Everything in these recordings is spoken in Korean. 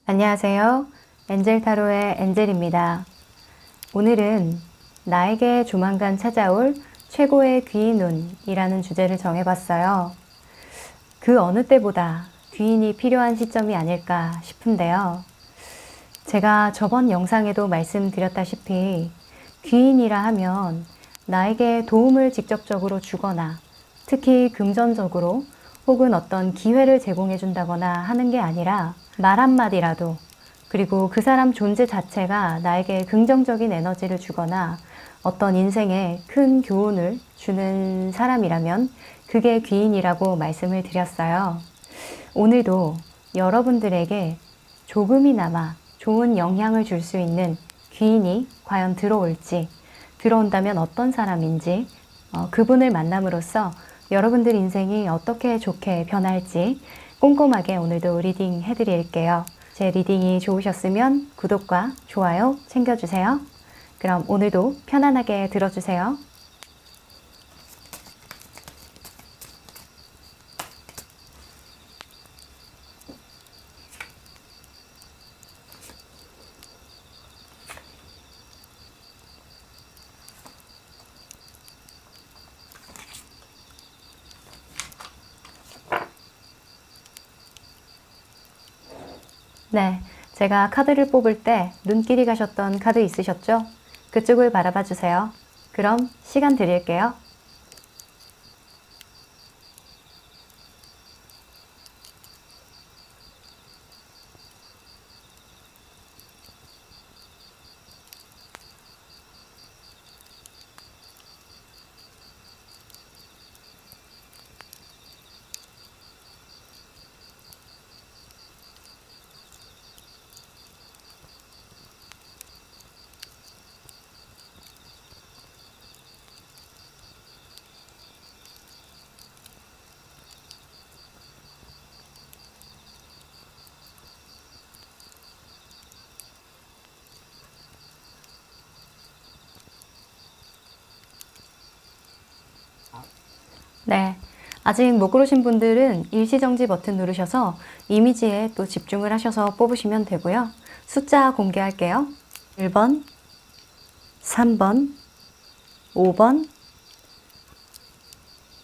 안녕하세요. 엔젤타로의 엔젤입니다. 오늘은 나에게 조만간 찾아올 최고의 귀인운이라는 주제를 정해봤어요. 그 어느 때보다 귀인이 필요한 시점이 아닐까 싶은데요. 제가 저번 영상에도 말씀드렸다시피 귀인이라 하면 나에게 도움을 직접적으로 주거나 특히 금전적으로 혹은 어떤 기회를 제공해 준다거나 하는 게 아니라 말 한마디라도, 그리고 그 사람 존재 자체가 나에게 긍정적인 에너지를 주거나 어떤 인생에 큰 교훈을 주는 사람이라면 그게 귀인이라고 말씀을 드렸어요. 오늘도 여러분들에게 조금이나마 좋은 영향을 줄 수 있는 귀인이 과연 들어올지, 들어온다면 어떤 사람인지, 그분을 만남으로써 여러분들 인생이 어떻게 좋게 변할지 꼼꼼하게 오늘도 리딩 해드릴게요. 제 리딩이 좋으셨으면 구독과 좋아요 챙겨주세요. 그럼 오늘도 편안하게 들어주세요. 네, 제가 카드를 뽑을 때 눈길이 가셨던 카드 있으셨죠? 그쪽을 바라봐 주세요. 그럼 시간 드릴게요. 네, 아직 못 고르신 분들은 일시정지 버튼 누르셔서 이미지에 또 집중을 하셔서 뽑으시면 되고요. 숫자 공개할게요. 1번, 3번, 5번,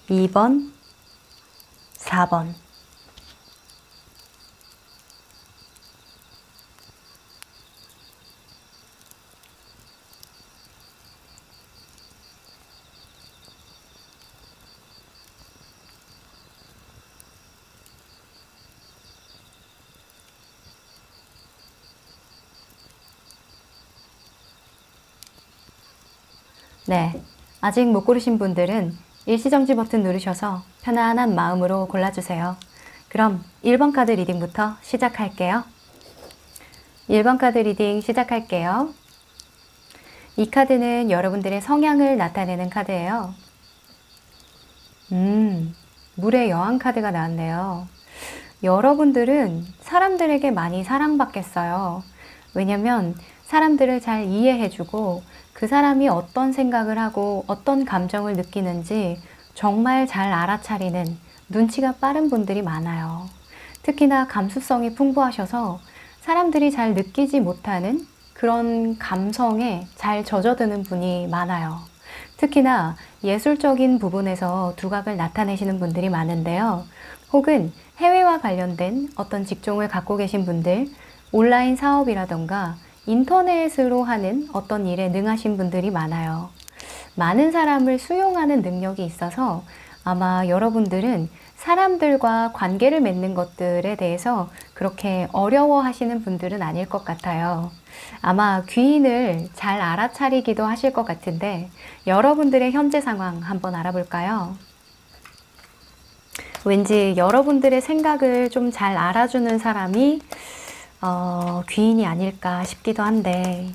2번, 4번. 네, 아직 못 고르신 분들은 일시정지 버튼 누르셔서 편안한 마음으로 골라주세요. 그럼 1번 카드 리딩부터 시작할게요. 1번 카드 리딩 시작할게요. 이 카드는 여러분들의 성향을 나타내는 카드예요. 물의 여왕 카드가 나왔네요. 여러분들은 사람들에게 많이 사랑받겠어요. 왜냐면 사람들을 잘 이해해주고 그 사람이 어떤 생각을 하고 어떤 감정을 느끼는지 정말 잘 알아차리는 눈치가 빠른 분들이 많아요. 특히나 감수성이 풍부하셔서 사람들이 잘 느끼지 못하는 그런 감성에 잘 젖어드는 분이 많아요. 특히나 예술적인 부분에서 두각을 나타내시는 분들이 많은데요. 혹은 해외와 관련된 어떤 직종을 갖고 계신 분들, 온라인 사업이라던가 인터넷으로 하는 어떤 일에 능하신 분들이 많아요. 많은 사람을 수용하는 능력이 있어서 아마 여러분들은 사람들과 관계를 맺는 것들에 대해서 그렇게 어려워하시는 분들은 아닐 것 같아요. 아마 귀인을 잘 알아차리기도 하실 것 같은데 여러분들의 현재 상황 한번 알아볼까요? 왠지 여러분들의 생각을 좀 잘 알아주는 사람이 귀인이 아닐까 싶기도 한데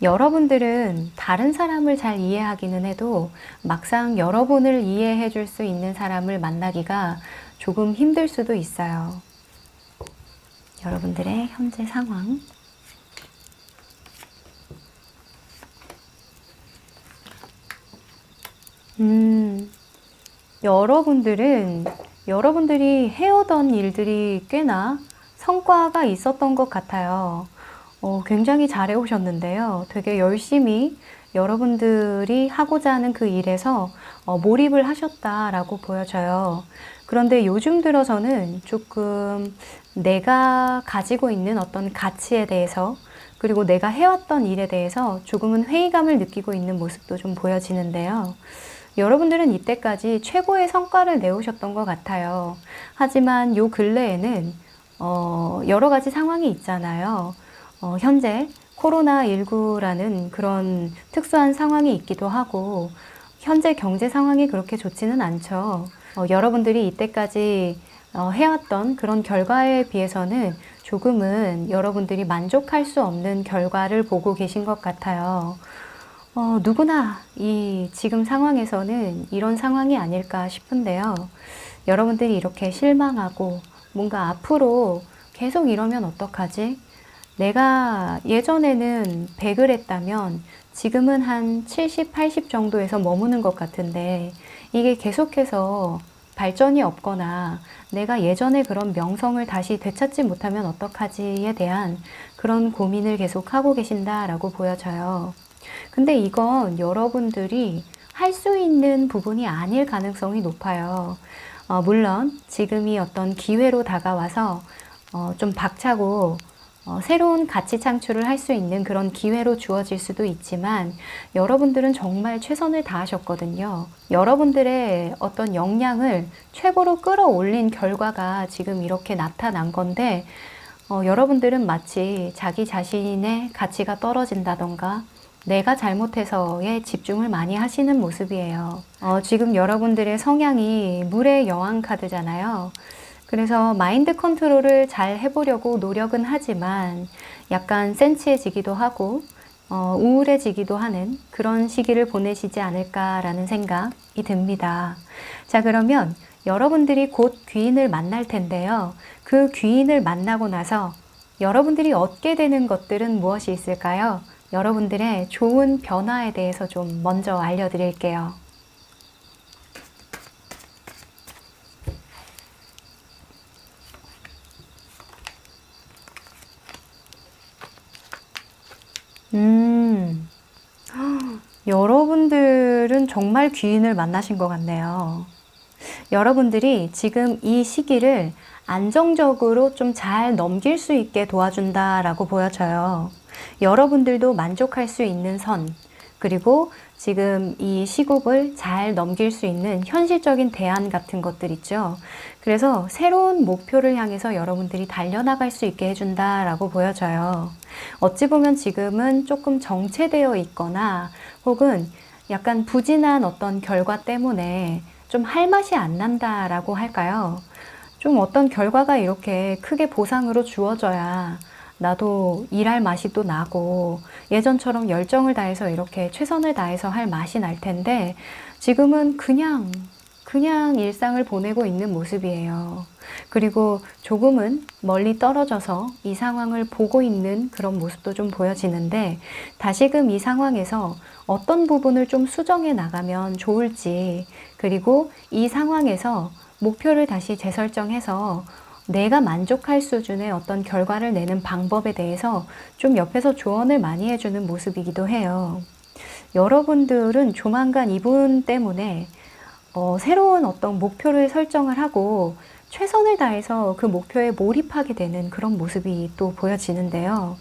여러분들은 다른 사람을 잘 이해하기는 해도 막상 여러분을 이해해 줄 수 있는 사람을 만나기가 조금 힘들 수도 있어요. 여러분들의 현재 상황. 여러분들이 해오던 일들이 꽤나 성과가 있었던 것 같아요. 굉장히 잘해 오셨는데요. 되게 열심히 여러분들이 하고자 하는 그 일에서 몰입을 하셨다라고 보여져요. 그런데 요즘 들어서는 조금 내가 가지고 있는 어떤 가치에 대해서, 그리고 내가 해왔던 일에 대해서 조금은 회의감을 느끼고 있는 모습도 좀 보여지는데요. 여러분들은 이때까지 최고의 성과를 내오셨던 것 같아요. 하지만 요 근래에는 여러 가지 상황이 있잖아요. 현재 코로나19라는 그런 특수한 상황이 있기도 하고, 현재 경제 상황이 그렇게 좋지는 않죠. 여러분들이 이때까지 해왔던 그런 결과에 비해서는 조금은 여러분들이 만족할 수 없는 결과를 보고 계신 것 같아요. 누구나 이 지금 상황에서는 이런 상황이 아닐까 싶은데요. 여러분들이 이렇게 실망하고 뭔가 앞으로 계속 이러면 어떡하지? 내가 예전에는 100을 했다면 지금은 한 70, 80 정도에서 머무는 것 같은데, 이게 계속해서 발전이 없거나 내가 예전에 그런 명성을 다시 되찾지 못하면 어떡하지에 대한 그런 고민을 계속 하고 계신다라고 보여져요. 근데 이건 여러분들이 할 수 있는 부분이 아닐 가능성이 높아요. 물론 지금이 어떤 기회로 다가와서 좀 박차고 새로운 가치 창출을 할 수 있는 그런 기회로 주어질 수도 있지만, 여러분들은 정말 최선을 다하셨거든요. 여러분들의 어떤 역량을 최고로 끌어올린 결과가 지금 이렇게 나타난 건데, 여러분들은 마치 자기 자신의 가치가 떨어진다던가 내가 잘못해서에 집중을 많이 하시는 모습이에요. 지금 여러분들의 성향이 물의 여왕 카드잖아요. 그래서 마인드 컨트롤을 잘 해보려고 노력은 하지만 약간 센치해지기도 하고 우울해지기도 하는 그런 시기를 보내시지 않을까라는 생각이 듭니다. 자, 그러면 여러분들이 곧 귀인을 만날 텐데요. 그 귀인을 만나고 나서 여러분들이 얻게 되는 것들은 무엇이 있을까요? 여러분들의 좋은 변화에 대해서 좀 먼저 알려드릴게요. 여러분들은 정말 귀인을 만나신 것 같네요. 여러분들이 지금 이 시기를 안정적으로 좀 잘 넘길 수 있게 도와준다라고 보여져요. 여러분들도 만족할 수 있는 선, 그리고 지금 이 시국을 잘 넘길 수 있는 현실적인 대안 같은 것들 있죠. 그래서 새로운 목표를 향해서 여러분들이 달려나갈 수 있게 해준다라고 보여져요. 어찌 보면 지금은 조금 정체되어 있거나 혹은 약간 부진한 어떤 결과 때문에 좀 할 맛이 안 난다라고 할까요? 좀 어떤 결과가 이렇게 크게 보상으로 주어져야 나도 일할 맛이 또 나고 예전처럼 열정을 다해서 이렇게 최선을 다해서 할 맛이 날 텐데, 지금은 그냥 일상을 보내고 있는 모습이에요. 그리고 조금은 멀리 떨어져서 이 상황을 보고 있는 그런 모습도 좀 보여지는데, 다시금 이 상황에서 어떤 부분을 좀 수정해 나가면 좋을지, 그리고 이 상황에서 목표를 다시 재설정해서 내가 만족할 수준의 어떤 결과를 내는 방법에 대해서 좀 옆에서 조언을 많이 해주는 모습이기도 해요. 여러분들은 조만간 이분 때문에 새로운 어떤 목표를 설정을 하고 최선을 다해서 그 목표에 몰입하게 되는 그런 모습이 또 보여지는데요.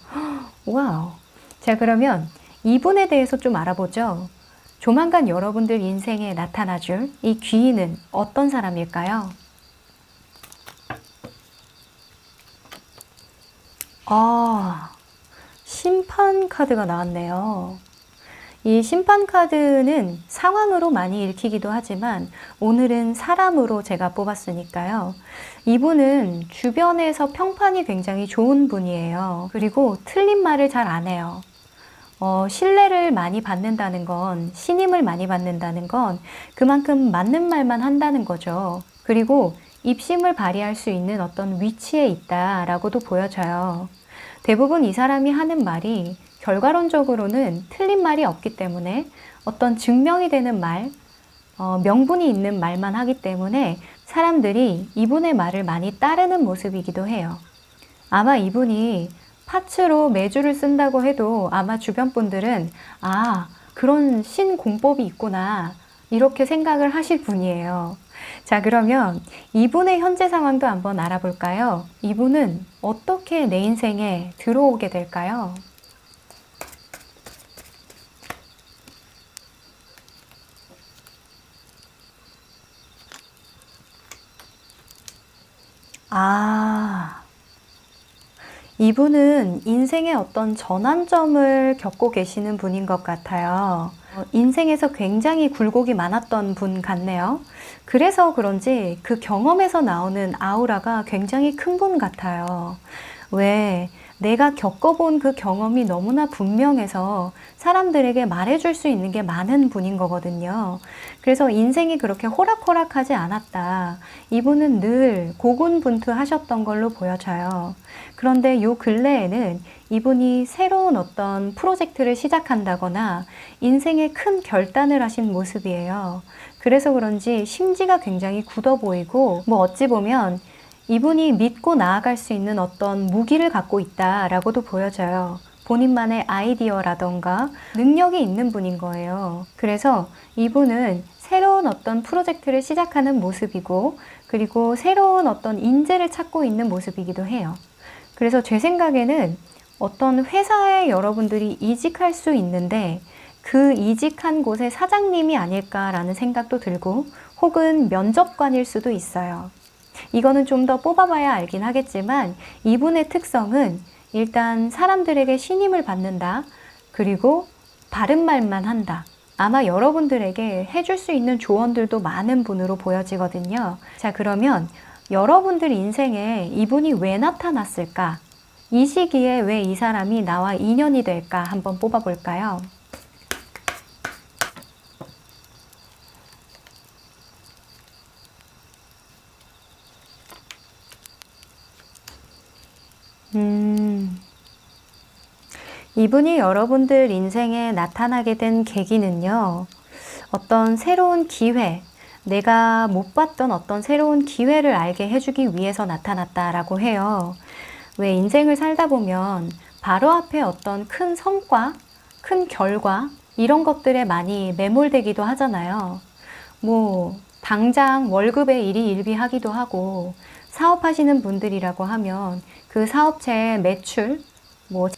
와우. 자, 그러면 이분에 대해서 좀 알아보죠. 조만간 여러분들 인생에 나타나줄 이 귀인은 어떤 사람일까요? 심판 카드가 나왔네요. 이 심판 카드는 상황으로 많이 읽히기도 하지만 오늘은 사람으로 제가 뽑았으니까요. 이분은 주변에서 평판이 굉장히 좋은 분이에요. 그리고 틀린 말을 잘 안 해요. 신뢰를 많이 받는다는 건, 신임을 많이 받는다는 건 그만큼 맞는 말만 한다는 거죠. 그리고 입심을 발휘할 수 있는 어떤 위치에 있다라고도 보여져요. 대부분 이 사람이 하는 말이 결과론적으로는 틀린 말이 없기 때문에 어떤 증명이 되는 말, 명분이 있는 말만 하기 때문에 사람들이 이분의 말을 많이 따르는 모습이기도 해요. 아마 이분이 파츠로 매주를 쓴다고 해도 아마 주변 분들은 아, 그런 신공법이 있구나 이렇게 생각을 하실 분이에요. 자, 그러면 이분의 현재 상황도 한번 알아볼까요? 이분은 어떻게 내 인생에 들어오게 될까요? 아, 이분은 인생의 어떤 전환점을 겪고 계시는 분인 것 같아요. 인생에서 굉장히 굴곡이 많았던 분 같네요. 그래서 그런지 그 경험에서 나오는 아우라가 굉장히 큰 분 같아요. 왜? 내가 겪어본 그 경험이 너무나 분명해서 사람들에게 말해줄 수 있는 게 많은 분인 거거든요. 그래서 인생이 그렇게 호락호락하지 않았다. 이분은 늘 고군분투하셨던 걸로 보여져요. 그런데 요 근래에는 이분이 새로운 어떤 프로젝트를 시작한다거나 인생에 큰 결단을 하신 모습이에요. 그래서 그런지 심지가 굉장히 굳어 보이고, 어찌 보면 이분이 믿고 나아갈 수 있는 어떤 무기를 갖고 있다라고도 보여져요. 본인만의 아이디어라던가 능력이 있는 분인 거예요. 그래서 이분은 새로운 어떤 프로젝트를 시작하는 모습이고, 그리고 새로운 어떤 인재를 찾고 있는 모습이기도 해요. 그래서 제 생각에는 어떤 회사에 여러분들이 이직할 수 있는데 그 이직한 곳의 사장님이 아닐까라는 생각도 들고, 혹은 면접관일 수도 있어요. 이거는 좀 더 뽑아봐야 알긴 하겠지만 이분의 특성은 일단 사람들에게 신임을 받는다. 그리고 바른 말만 한다. 아마 여러분들에게 해줄 수 있는 조언들도 많은 분으로 보여지거든요. 자, 그러면 여러분들 인생에 이분이 왜 나타났을까? 이 시기에 왜 이 사람이 나와 인연이 될까? 한번 뽑아볼까요? 이분이 여러분들 인생에 나타나게 된 계기는요, 어떤 새로운 기회, 내가 못 봤던 어떤 새로운 기회를 알게 해주기 위해서 나타났다라고 해요. 왜 인생을 살다 보면 바로 앞에 어떤 큰 성과, 큰 결과, 이런 것들에 많이 매몰되기도 하잖아요. 당장 월급에 일희일비하기도 하고, 사업하시는 분들이라고 하면 그 사업체의 매출,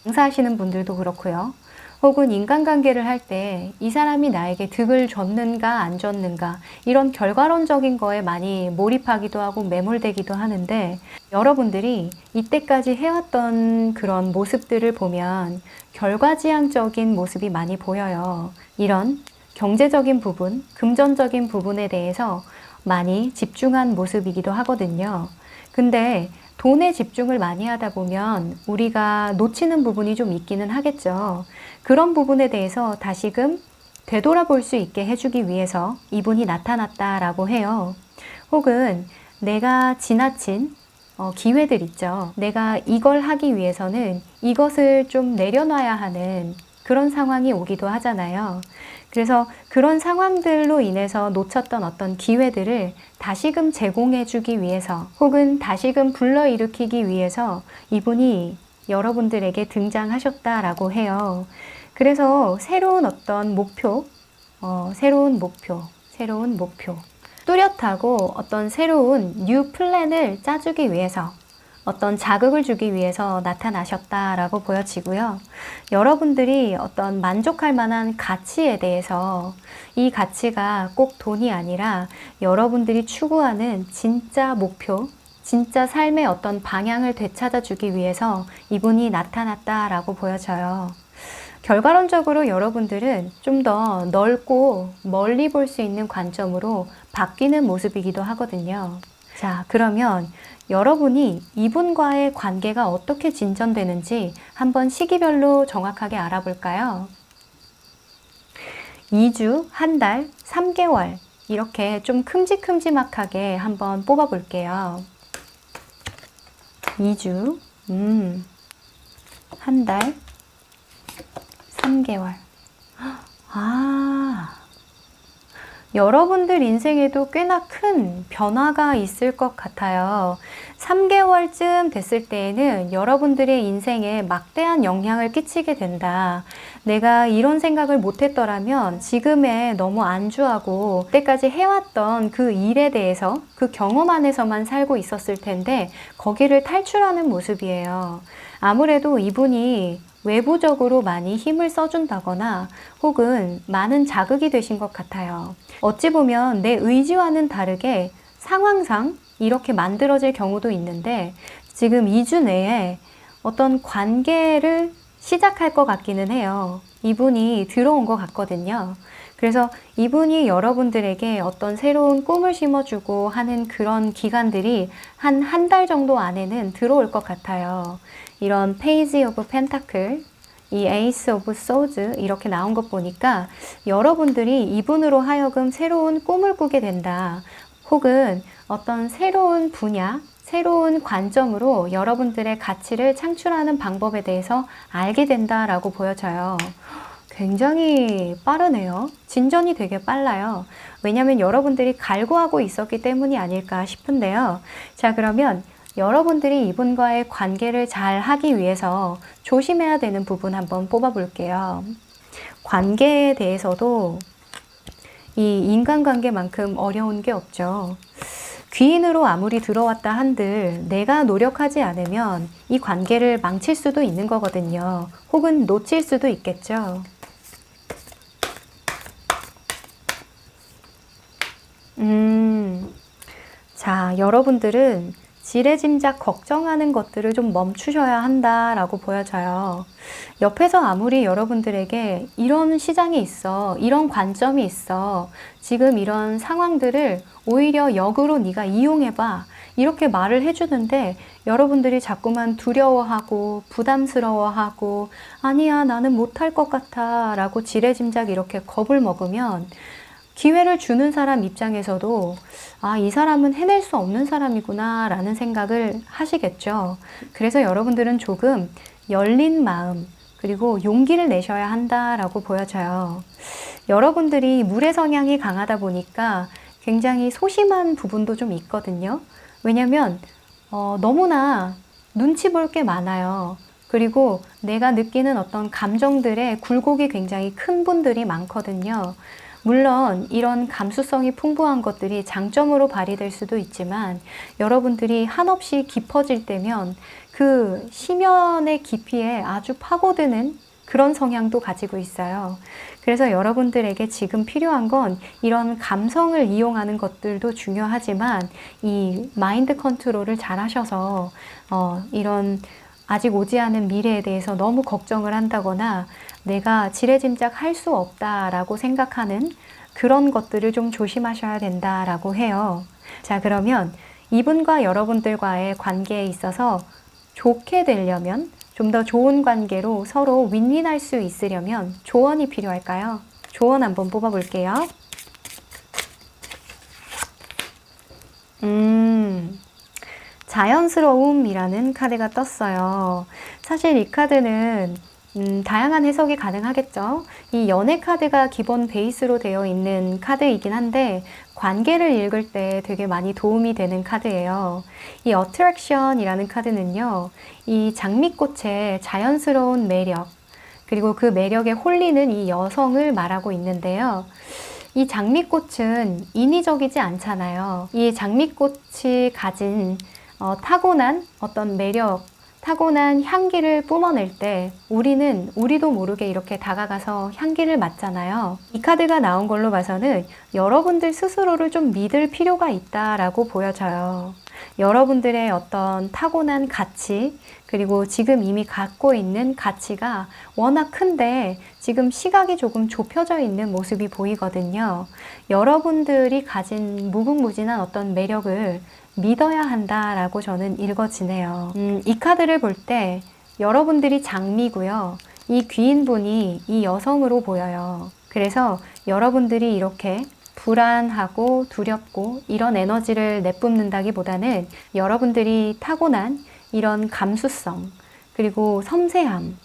장사하시는 분들도 그렇고요. 혹은 인간관계를 할 때 이 사람이 나에게 득을 줬는가 안 줬는가, 이런 결과론적인 거에 많이 몰입하기도 하고 매몰되기도 하는데, 여러분들이 이때까지 해왔던 그런 모습들을 보면 결과지향적인 모습이 많이 보여요. 이런 경제적인 부분, 금전적인 부분에 대해서 많이 집중한 모습이기도 하거든요. 근데 돈에 집중을 많이 하다 보면 우리가 놓치는 부분이 좀 있기는 하겠죠. 그런 부분에 대해서 다시금 되돌아볼 수 있게 해주기 위해서 이분이 나타났다라고 해요. 혹은 내가 지나친 기회들 있죠. 내가 이걸 하기 위해서는 이것을 좀 내려놔야 하는 그런 상황이 오기도 하잖아요. 그래서 그런 상황들로 인해서 놓쳤던 어떤 기회들을 다시금 제공해 주기 위해서, 혹은 다시금 불러일으키기 위해서 이분이 여러분들에게 등장하셨다라고 해요. 그래서 새로운 어떤 목표, 새로운 목표, 뚜렷하고 어떤 새로운 뉴 플랜을 짜주기 위해서, 어떤 자극을 주기 위해서 나타나셨다라고 보여지고요. 여러분들이 어떤 만족할 만한 가치에 대해서, 이 가치가 꼭 돈이 아니라 여러분들이 추구하는 진짜 목표, 진짜 삶의 어떤 방향을 되찾아주기 위해서 이분이 나타났다라고 보여져요. 결과론적으로 여러분들은 좀 더 넓고 멀리 볼 수 있는 관점으로 바뀌는 모습이기도 하거든요. 자, 그러면 여러분이 이분과의 관계가 어떻게 진전되는지 한번 시기별로 정확하게 알아볼까요? 2주, 한 달, 3개월 이렇게 좀 큼직큼직하게 한번 뽑아볼게요. 2주, 한 달, 3개월. 여러분들 인생에도 꽤나 큰 변화가 있을 것 같아요. 3개월쯤 됐을 때에는 여러분들의 인생에 막대한 영향을 끼치게 된다. 내가 이런 생각을 못했더라면 지금에 너무 안주하고 그때까지 해왔던 그 일에 대해서 그 경험 안에서만 살고 있었을 텐데 거기를 탈출하는 모습이에요. 아무래도 이분이 외부적으로 많이 힘을 써준다거나 혹은 많은 자극이 되신 것 같아요. 어찌 보면 내 의지와는 다르게 상황상 이렇게 만들어질 경우도 있는데 지금 2주 내에 어떤 관계를 시작할 것 같기는 해요. 이분이 들어온 것 같거든요. 그래서 이분이 여러분들에게 어떤 새로운 꿈을 심어주고 하는 그런 기간들이 한 달 정도 안에는 들어올 것 같아요. 이런 페이지 오브 펜타클, 이 에이스 오브 소드 이렇게 나온 것 보니까 여러분들이 이분으로 하여금 새로운 꿈을 꾸게 된다. 혹은 어떤 새로운 분야, 새로운 관점으로 여러분들의 가치를 창출하는 방법에 대해서 알게 된다라고 보여져요. 굉장히 빠르네요. 진전이 되게 빨라요. 왜냐하면 여러분들이 갈구하고 있었기 때문이 아닐까 싶은데요. 자, 그러면 여러분들이 이분과의 관계를 잘 하기 위해서 조심해야 되는 부분 한번 뽑아볼게요. 관계에 대해서도 이 인간관계만큼 어려운 게 없죠. 귀인으로 아무리 들어왔다 한들 내가 노력하지 않으면 이 관계를 망칠 수도 있는 거거든요. 혹은 놓칠 수도 있겠죠. 자, 여러분들은 지레짐작 걱정하는 것들을 좀 멈추셔야 한다라고 보여져요. 옆에서 아무리 여러분들에게 이런 시장이 있어, 이런 관점이 있어, 지금 이런 상황들을 오히려 역으로 네가 이용해봐 이렇게 말을 해주는데 여러분들이 자꾸만 두려워하고 부담스러워하고 아니야 나는 못할 것 같아 라고 지레짐작 이렇게 겁을 먹으면 기회를 주는 사람 입장에서도 아, 이 사람은 해낼 수 없는 사람이구나 라는 생각을 하시겠죠. 그래서 여러분들은 조금 열린 마음 그리고 용기를 내셔야 한다라고 보여져요. 여러분들이 물의 성향이 강하다 보니까 굉장히 소심한 부분도 좀 있거든요. 왜냐면 너무나 눈치 볼 게 많아요. 그리고 내가 느끼는 어떤 감정들의 굴곡이 굉장히 큰 분들이 많거든요. 물론 이런 감수성이 풍부한 것들이 장점으로 발휘될 수도 있지만 여러분들이 한없이 깊어질 때면 그 심연의 깊이에 아주 파고드는 그런 성향도 가지고 있어요. 그래서 여러분들에게 지금 필요한 건 이런 감성을 이용하는 것들도 중요하지만 이 마인드 컨트롤을 잘 하셔서 이런 아직 오지 않은 미래에 대해서 너무 걱정을 한다거나 내가 지레짐작 할 수 없다라고 생각하는 그런 것들을 좀 조심하셔야 된다라고 해요. 자, 그러면 이분과 여러분들과의 관계에 있어서 좋게 되려면 좀 더 좋은 관계로 서로 윈윈할 수 있으려면 조언이 필요할까요? 조언 한번 뽑아볼게요. 자연스러움이라는 카드가 떴어요. 사실 이 카드는 다양한 해석이 가능하겠죠. 이 연애 카드가 기본 베이스로 되어 있는 카드이긴 한데 관계를 읽을 때 되게 많이 도움이 되는 카드예요. 이 어트랙션이라는 카드는요. 이 장미꽃의 자연스러운 매력 그리고 그 매력에 홀리는 이 여성을 말하고 있는데요. 이 장미꽃은 인위적이지 않잖아요. 이 장미꽃이 가진 타고난 어떤 매력 타고난 향기를 뿜어낼 때 우리도 모르게 이렇게 다가가서 향기를 맡잖아요. 이 카드가 나온 걸로 봐서는 여러분들 스스로를 좀 믿을 필요가 있다라고 보여져요. 여러분들의 어떤 타고난 가치 그리고 지금 이미 갖고 있는 가치가 워낙 큰데 지금 시각이 조금 좁혀져 있는 모습이 보이거든요. 여러분들이 가진 무궁무진한 어떤 매력을 믿어야 한다라고 저는 읽어지네요. 이 카드를 볼 때 여러분들이 장미고요. 이 귀인분이 이 여성으로 보여요. 그래서 여러분들이 이렇게 불안하고 두렵고 이런 에너지를 내뿜는다기보다는 여러분들이 타고난 이런 감수성 그리고 섬세함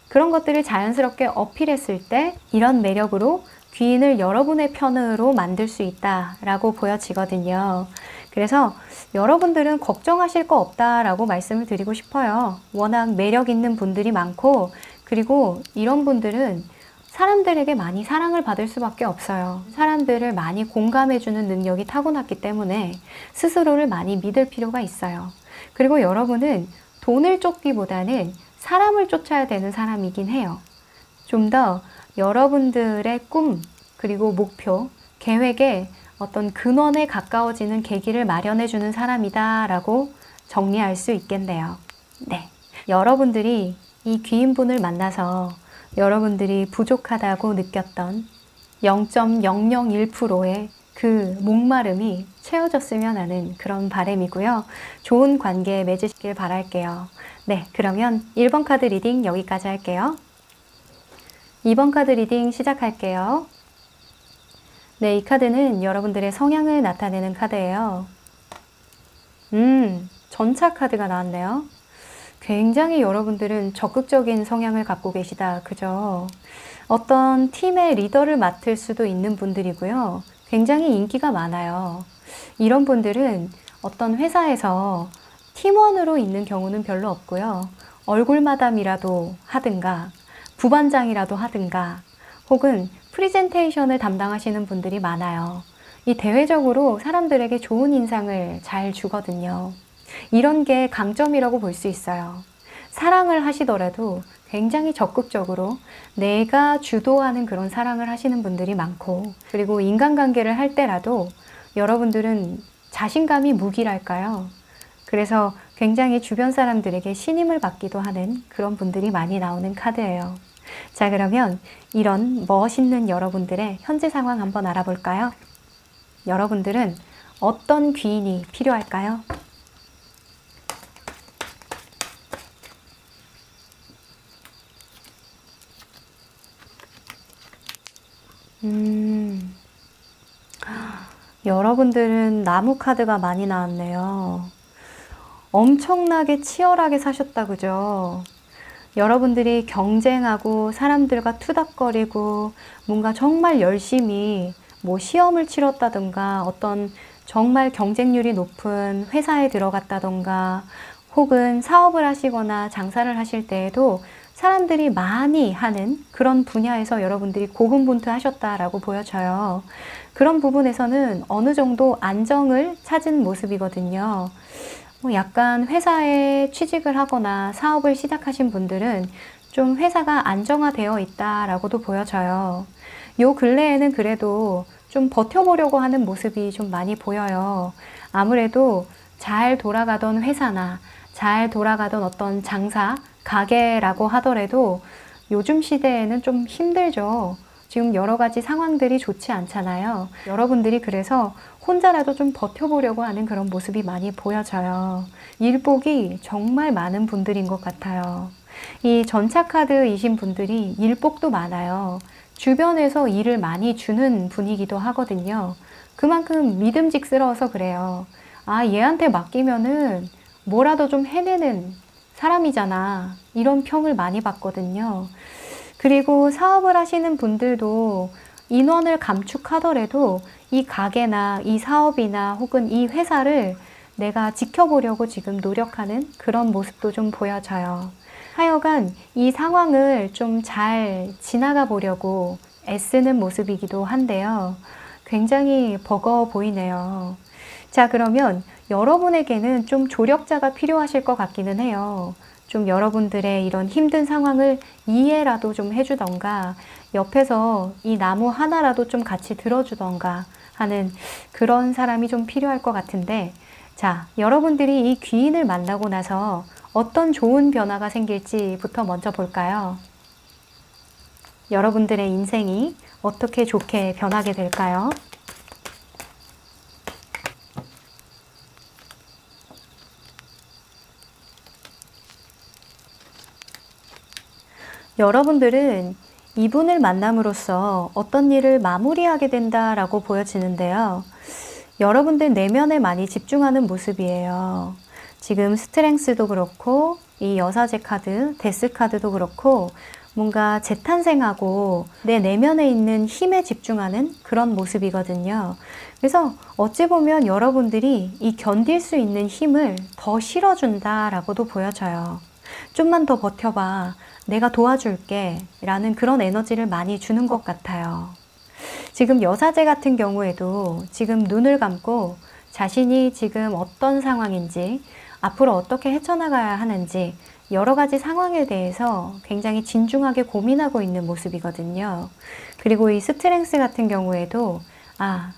그런 것들을 자연스럽게 어필했을 때 이런 매력으로 귀인을 여러분의 편으로 만들 수 있다라고 보여지거든요. 그래서 여러분들은 걱정하실 거 없다라고 말씀을 드리고 싶어요. 워낙 매력 있는 분들이 많고, 그리고 이런 분들은 사람들에게 많이 사랑을 받을 수밖에 없어요. 사람들을 많이 공감해주는 능력이 타고났기 때문에 스스로를 많이 믿을 필요가 있어요. 그리고 여러분은 돈을 쫓기보다는 사람을 쫓아야 되는 사람이긴 해요. 좀 더 여러분들의 꿈, 그리고 목표, 계획에 어떤 근원에 가까워지는 계기를 마련해주는 사람이다라고 정리할 수 있겠네요. 네. 여러분들이 이 귀인분을 만나서 여러분들이 부족하다고 느꼈던 0.001%의 그 목마름이 채워졌으면 하는 그런 바람이고요. 좋은 관계 맺으시길 바랄게요. 네, 그러면 1번 카드 리딩 여기까지 할게요. 2번 카드 리딩 시작할게요. 네, 이 카드는 여러분들의 성향을 나타내는 카드예요. 전차 카드가 나왔네요. 굉장히 여러분들은 적극적인 성향을 갖고 계시다. 그죠? 어떤 팀의 리더를 맡을 수도 있는 분들이고요. 굉장히 인기가 많아요. 이런 분들은 어떤 회사에서 팀원으로 있는 경우는 별로 없고요. 얼굴마담이라도 하든가, 부반장이라도 하든가, 혹은 프리젠테이션을 담당하시는 분들이 많아요. 이 대외적으로 사람들에게 좋은 인상을 잘 주거든요. 이런 게 강점이라고 볼 수 있어요. 사랑을 하시더라도 굉장히 적극적으로 내가 주도하는 그런 사랑을 하시는 분들이 많고, 그리고 인간관계를 할 때라도 여러분들은 자신감이 무기랄까요? 그래서 굉장히 주변 사람들에게 신임을 받기도 하는 그런 분들이 많이 나오는 카드예요. 자, 그러면 이런 멋있는 여러분들의 현재 상황 한번 알아볼까요? 여러분들은 어떤 귀인이 필요할까요? 여러분들은 나무 카드가 많이 나왔네요. 엄청나게 치열하게 사셨다, 그죠? 여러분들이 경쟁하고 사람들과 투닥거리고 뭔가 정말 열심히 뭐 시험을 치렀다던가, 어떤 정말 경쟁률이 높은 회사에 들어갔다던가, 혹은 사업을 하시거나 장사를 하실 때에도 사람들이 많이 하는 그런 분야에서 여러분들이 고군분투하셨다라고 보여져요. 그런 부분에서는 어느 정도 안정을 찾은 모습이거든요. 약간 회사에 취직을 하거나 사업을 시작하신 분들은 좀 회사가 안정화되어 있다라고도 보여져요. 요 근래에는 그래도 좀 버텨보려고 하는 모습이 좀 많이 보여요. 아무래도 잘 돌아가던 회사나 잘 돌아가던 어떤 장사, 가게라고 하더라도 요즘 시대에는 좀 힘들죠. 지금 여러 가지 상황들이 좋지 않잖아요. 여러분들이 그래서 혼자라도 좀 버텨보려고 하는 그런 모습이 많이 보여져요. 일복이 정말 많은 분들인 것 같아요. 이 전차 카드이신 분들이 일복도 많아요. 주변에서 일을 많이 주는 분이기도 하거든요. 그만큼 믿음직스러워서 그래요. 아, 얘한테 맡기면은 뭐라도 좀 해내는 사람이잖아. 이런 평을 많이 받거든요. 그리고 사업을 하시는 분들도 인원을 감축하더라도 이 가게나 이 사업이나 혹은 이 회사를 내가 지켜보려고 지금 노력하는 그런 모습도 좀 보여져요. 하여간 이 상황을 좀 잘 지나가 보려고 애쓰는 모습이기도 한데요. 굉장히 버거워 보이네요. 자, 그러면 여러분에게는 좀 조력자가 필요하실 것 같기는 해요. 좀 여러분들의 이런 힘든 상황을 이해라도 좀 해주던가, 옆에서 이 나무 하나라도 좀 같이 들어주던가 하는 그런 사람이 좀 필요할 것 같은데, 자, 여러분들이 이 귀인을 만나고 나서 어떤 좋은 변화가 생길지부터 먼저 볼까요? 여러분들의 인생이 어떻게 좋게 변하게 될까요? 여러분들은 이분을 만남으로써 어떤 일을 마무리하게 된다라고 보여지는데요. 여러분들 내면에 많이 집중하는 모습이에요. 지금 스트렝스도 그렇고 이 여사제 카드, 데스 카드도 그렇고 뭔가 재탄생하고 내 내면에 있는 힘에 집중하는 그런 모습이거든요. 그래서 어찌 보면 여러분들이 이 견딜 수 있는 힘을 더 실어준다라고도 보여져요. 좀만 더 버텨봐. 내가 도와줄게. 라는 그런 에너지를 많이 주는 것 같아요. 지금 여사제 같은 경우에도 지금 눈을 감고 자신이 지금 어떤 상황인지, 앞으로 어떻게 헤쳐나가야 하는지 여러 가지 상황에 대해서 굉장히 진중하게 고민하고 있는 모습이거든요. 그리고 이 스트렝스 같은 경우에도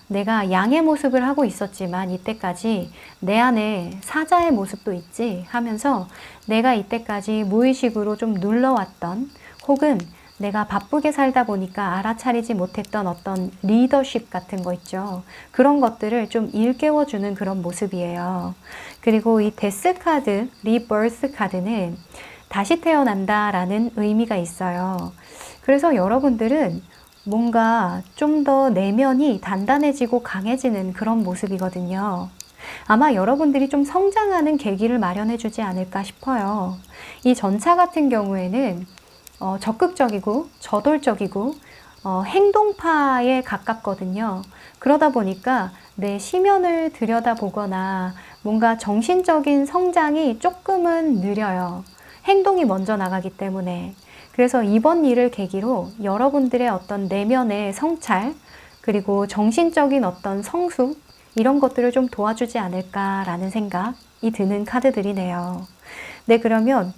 내가 양의 모습을 하고 있었지만 이때까지 내 안에 사자의 모습도 있지 하면서 내가 이때까지 무의식으로 좀 눌러왔던, 혹은 내가 바쁘게 살다 보니까 알아차리지 못했던 어떤 리더십 같은 거 있죠. 그런 것들을 좀 일깨워주는 그런 모습이에요. 그리고 이 데스 카드, 리버스 카드는 다시 태어난다라는 의미가 있어요. 그래서 여러분들은 뭔가 좀 더 내면이 단단해지고 강해지는 그런 모습이거든요. 아마 여러분들이 좀 성장하는 계기를 마련해 주지 않을까 싶어요. 이 전차 같은 경우에는 적극적이고 저돌적이고 행동파에 가깝거든요. 그러다 보니까 내 심연을 들여다보거나 뭔가 정신적인 성장이 조금은 느려요. 행동이 먼저 나가기 때문에. 그래서 이번 일을 계기로 여러분들의 어떤 내면의 성찰, 그리고 정신적인 어떤 성숙, 이런 것들을 좀 도와주지 않을까라는 생각이 드는 카드들이네요. 네, 그러면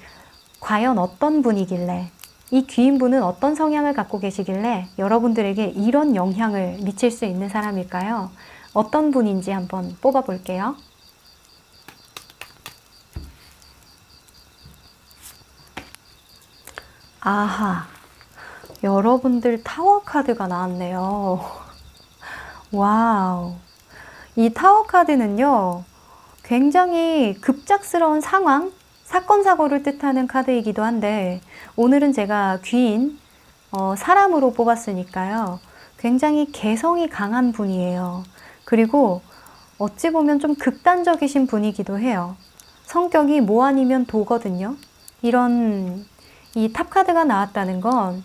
과연 어떤 분이길래, 이 귀인분은 어떤 성향을 갖고 계시길래 여러분들에게 이런 영향을 미칠 수 있는 사람일까요? 어떤 분인지 한번 뽑아 볼게요. 아하, 여러분들 타워 카드가 나왔네요. 와우. 이 타워 카드는요, 굉장히 급작스러운 상황, 사건, 사고를 뜻하는 카드이기도 한데, 오늘은 제가 귀인, 사람으로 뽑았으니까요. 굉장히 개성이 강한 분이에요. 그리고 어찌 보면 좀 극단적이신 분이기도 해요. 성격이 뭐 아니면 도거든요. 이런 이 탑카드가 나왔다는 건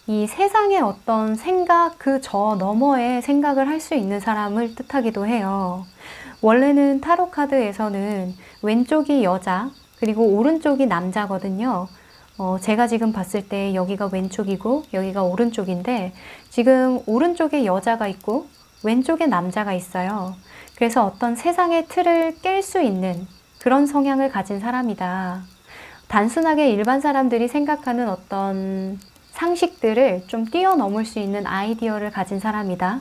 이 세상의 어떤 생각, 그 저 너머의 생각을 할 수 있는 사람을 뜻하기도 해요. 원래는 타로 카드에서는 왼쪽이 여자, 그리고 오른쪽이 남자거든요. 제가 지금 봤을 때 여기가 왼쪽이고 여기가 오른쪽인데, 지금 오른쪽에 여자가 있고 왼쪽에 남자가 있어요. 그래서 어떤 세상의 틀을 깰 수 있는 그런 성향을 가진 사람이다. 단순하게 일반 사람들이 생각하는 어떤 상식들을 좀 뛰어넘을 수 있는 아이디어를 가진 사람이다.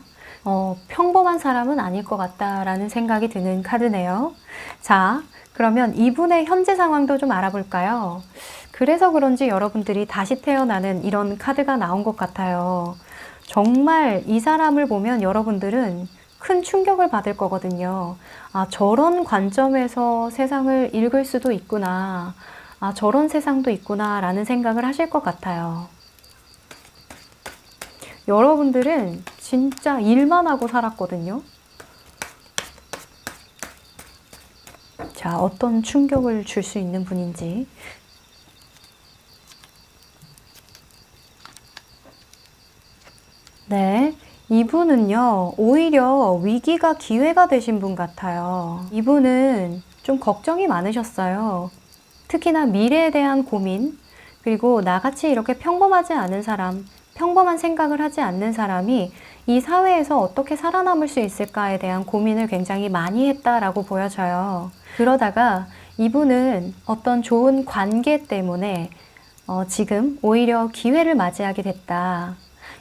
평범한 사람은 아닐 것 같다라는 생각이 드는 카드네요. 자, 그러면 이분의 현재 상황도 좀 알아볼까요? 그래서 그런지 여러분들이 다시 태어나는 이런 카드가 나온 것 같아요. 정말 이 사람을 보면 여러분들은 큰 충격을 받을 거거든요. 저런 관점에서 세상을 읽을 수도 있구나. 저런 세상도 있구나 라는 생각을 하실 것 같아요. 여러분들은 진짜 일만 하고 살았거든요. 자, 어떤 충격을 줄 수 있는 분인지. 네, 이분은요, 오히려 위기가 기회가 되신 분 같아요. 이분은 좀 걱정이 많으셨어요. 특히나 미래에 대한 고민, 그리고 나같이 이렇게 평범하지 않은 사람, 평범한 생각을 하지 않는 사람이 이 사회에서 어떻게 살아남을 수 있을까에 대한 고민을 굉장히 많이 했다라고 보여져요. 그러다가 이분은 어떤 좋은 관계 때문에 지금 오히려 기회를 맞이하게 됐다.